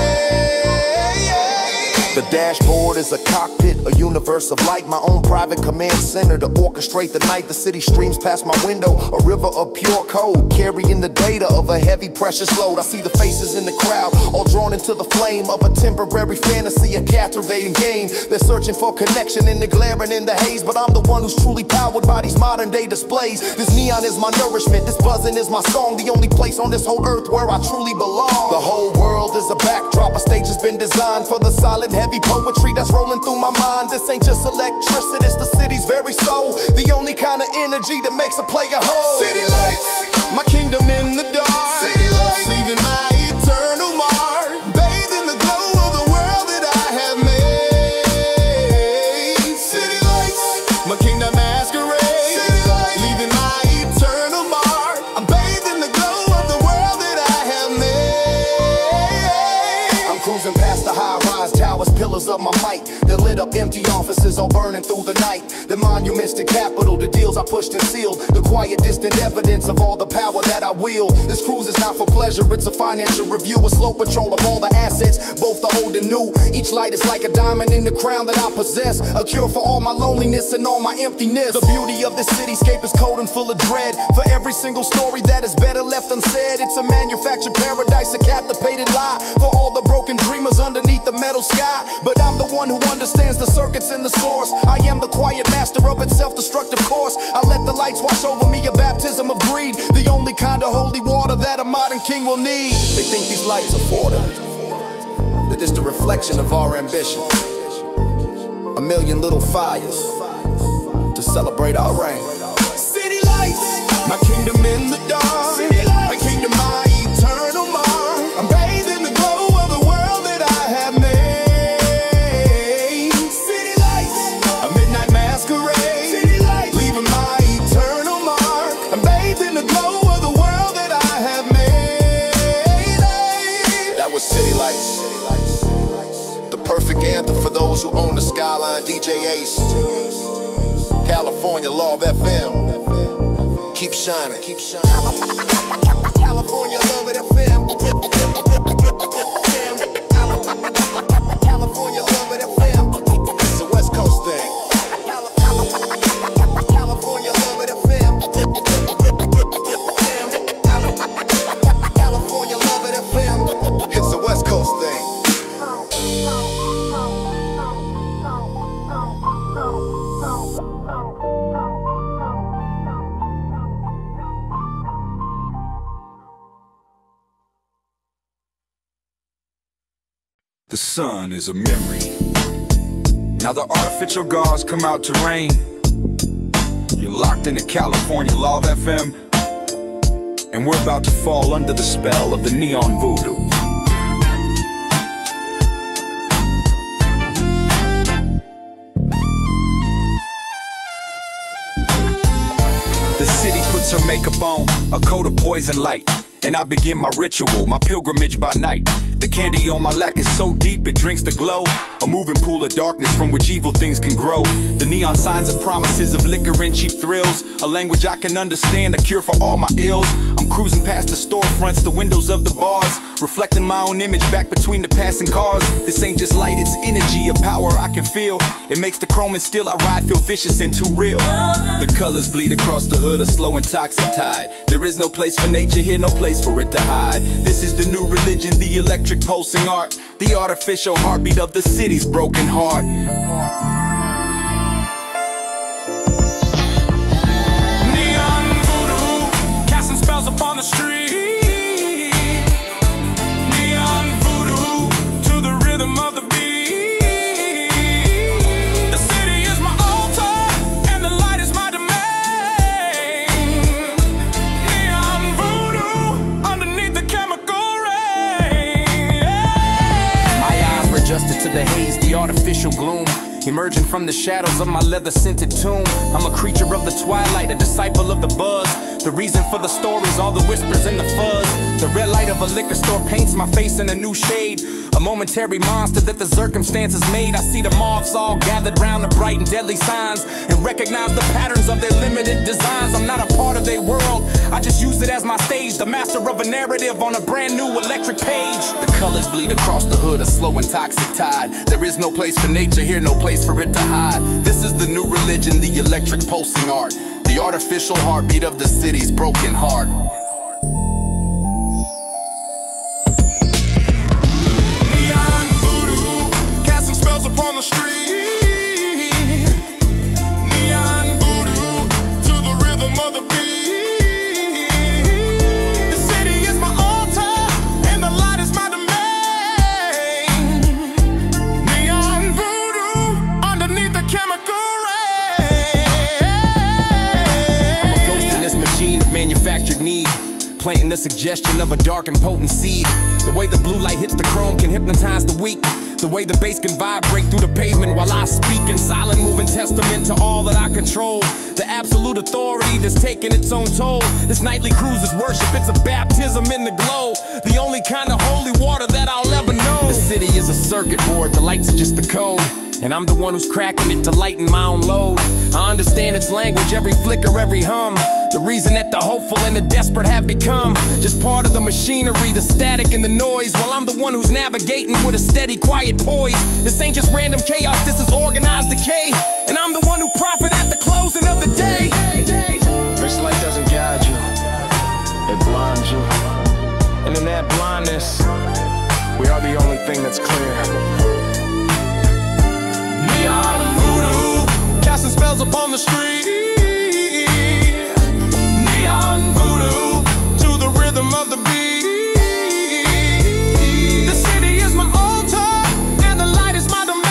Speaker 4: The dashboard is a cockpit, a universe of light, my own private command center to orchestrate the night. The city streams past my window, a river of pure code, carrying the data of a heavy precious load. I see the faces in the crowd, all drawn into the flame of a temporary fantasy, a captivating game. They're searching for connection in the glare and in the haze, but I'm the one who's truly powered by these modern day displays. This neon is my nourishment, this buzzing is my song, the only place on this whole earth where I truly belong. The whole world is a backdrop, a stage has been designed for the solid heavy poetry that's rolling through my mind. This ain't just electricity, it's the city's very soul, the only kind of energy that makes a player whole.
Speaker 5: City lights,
Speaker 4: My kingdom in the dark,
Speaker 5: city lights,
Speaker 4: leaving my eternal mark.
Speaker 5: bathed in the glow of the world that I have made. City lights,
Speaker 4: My kingdom masquerade,
Speaker 5: city lights,
Speaker 4: leaving my eternal mark.
Speaker 5: I'm bathed in the glow of the world that I have made.
Speaker 4: I'm cruising past the high-rise towers, pillars of my might. The lit up empty offices all burning through the night. The monuments to capital, the deals I pushed and sealed, the quiet distant evidence of all the power that I wield. This cruise is not for pleasure, it's a financial review, a slow patrol of all the assets, both the old and new. Each light is like a diamond in the crown that I possess, a cure for all my loneliness and all my emptiness. The beauty of this cityscape is cold and full of dread. For every single story that is better left unsaid, it's a manufactured paradise, a captivated lie for all the broken dreamers underneath the metal sky. But I'm the one who understands the circuits and the source. I am the quiet master of its self-destructive course. I let the lights wash over me, a baptism of greed, the only kind of holy water that a modern king will need. They think these lights are for them, that it's the reflection of our ambition. A million little fires to celebrate our reign.
Speaker 5: City lights,
Speaker 4: My kingdom in the dark,
Speaker 5: city lights,
Speaker 4: my kingdom my eternal mark.
Speaker 5: I'm bathed in the glow of the world that I have made. City lights,
Speaker 4: A midnight masquerade,
Speaker 5: city lights,
Speaker 4: leaving my eternal mark.
Speaker 5: I'm bathed in the glow of the world that I have made.
Speaker 4: That was City Lights, the perfect anthem for those who own the skyline. DJ Ace, California Love FM. Keep shining, keep shining. California Love FM. California Love FM. It's a West Coast thing. California Love FM. California Love FM. It's a West Coast thing.
Speaker 10: The sun is a memory. Now the artificial gods come out to rain. You're locked into California Love FM, and we're about to fall under the spell of the neon voodoo. The city puts her makeup on, a coat of poison light, and I begin my ritual, my pilgrimage by night. The candy on my lap is so deep it drinks the glow, a moving pool of darkness from which evil things can grow. The neon signs are promises of liquor and cheap thrills, a language I can understand, a cure for all my ills. I'm cruising past the storefronts, the windows of the bars, reflecting my own image back between the passing cars. This ain't just light, it's energy, a power I can feel. It makes the chrome and steel I ride feel vicious and too real. The colors bleed across the hood, a slow and toxic tide. There is no place for nature here, no place for it to hide. This is the new religion, the electric pulsing art, the artificial heartbeat of the city's broken heart.
Speaker 9: the haze, the artificial gloom, emerging from the shadows of my leather-scented tomb. I'm a creature of the twilight, a disciple of the buzz. The reason for the stories, all the whispers and the fuzz. The red light of a liquor store paints my face in a new shade. A momentary monster that the circumstances made. I see the moths all gathered round the bright and deadly signs, and recognize the patterns of their limited designs. I'm not a part of their world, I just use it as my stage. The master of a narrative on a brand new electric page. The colors bleed across the hood, a slow and toxic tide. There is no place for nature here, no place for it to hide. This is the new religion, the electric pulsing art, the artificial heartbeat of the city's broken heart.
Speaker 2: Neon voodoo, casting spells upon the street. Neon voodoo, to the rhythm of the beat. The city is my altar, and the light is my domain. Neon voodoo, underneath the chemical rain.
Speaker 9: I'm a ghost in this machine of manufactured need, planting the suggestion of a dark and potent seed. The way the blue light hits the chrome can hypnotize the weak. The way the bass can vibrate through the pavement while I speak in silent moving testament to all that I control. The absolute authority that's taking its own toll. This nightly cruise is worship, it's a baptism in the glow. The only kind of holy water that I'll ever know. The city is a circuit board, the lights are just the code, and I'm the one who's cracking it to lighten my own load. I understand its language, every flicker, every hum. The reason that the hopeful and the desperate have become just part of the machinery, the static and the noise, while I'm the one who's navigating with a steady, quiet poise. This ain't just random chaos, this is organized decay, and I'm the one who profit at the closing of the day.
Speaker 1: This light doesn't guide you, it blinds you. And in that blindness, we are the only thing that's clear.
Speaker 2: Neon voodoo, casting spells upon the street. Neon voodoo, to the rhythm of the beat. The city is my altar, and the light is my domain.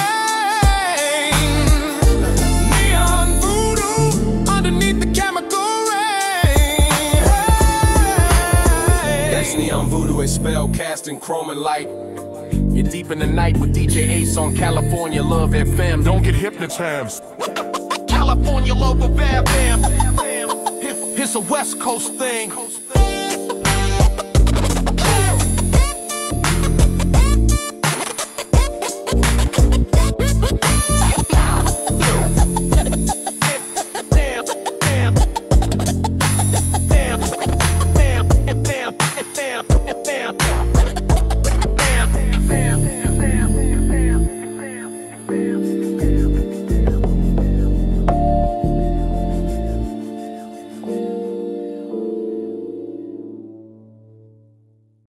Speaker 2: Neon voodoo, underneath the chemical rain.
Speaker 1: That's neon voodoo, a spell casting chrome and light. You're deep in the night with DJ Ace on California Love FM. Don't get hypnotized.
Speaker 2: California Love FM. It's a West Coast thing.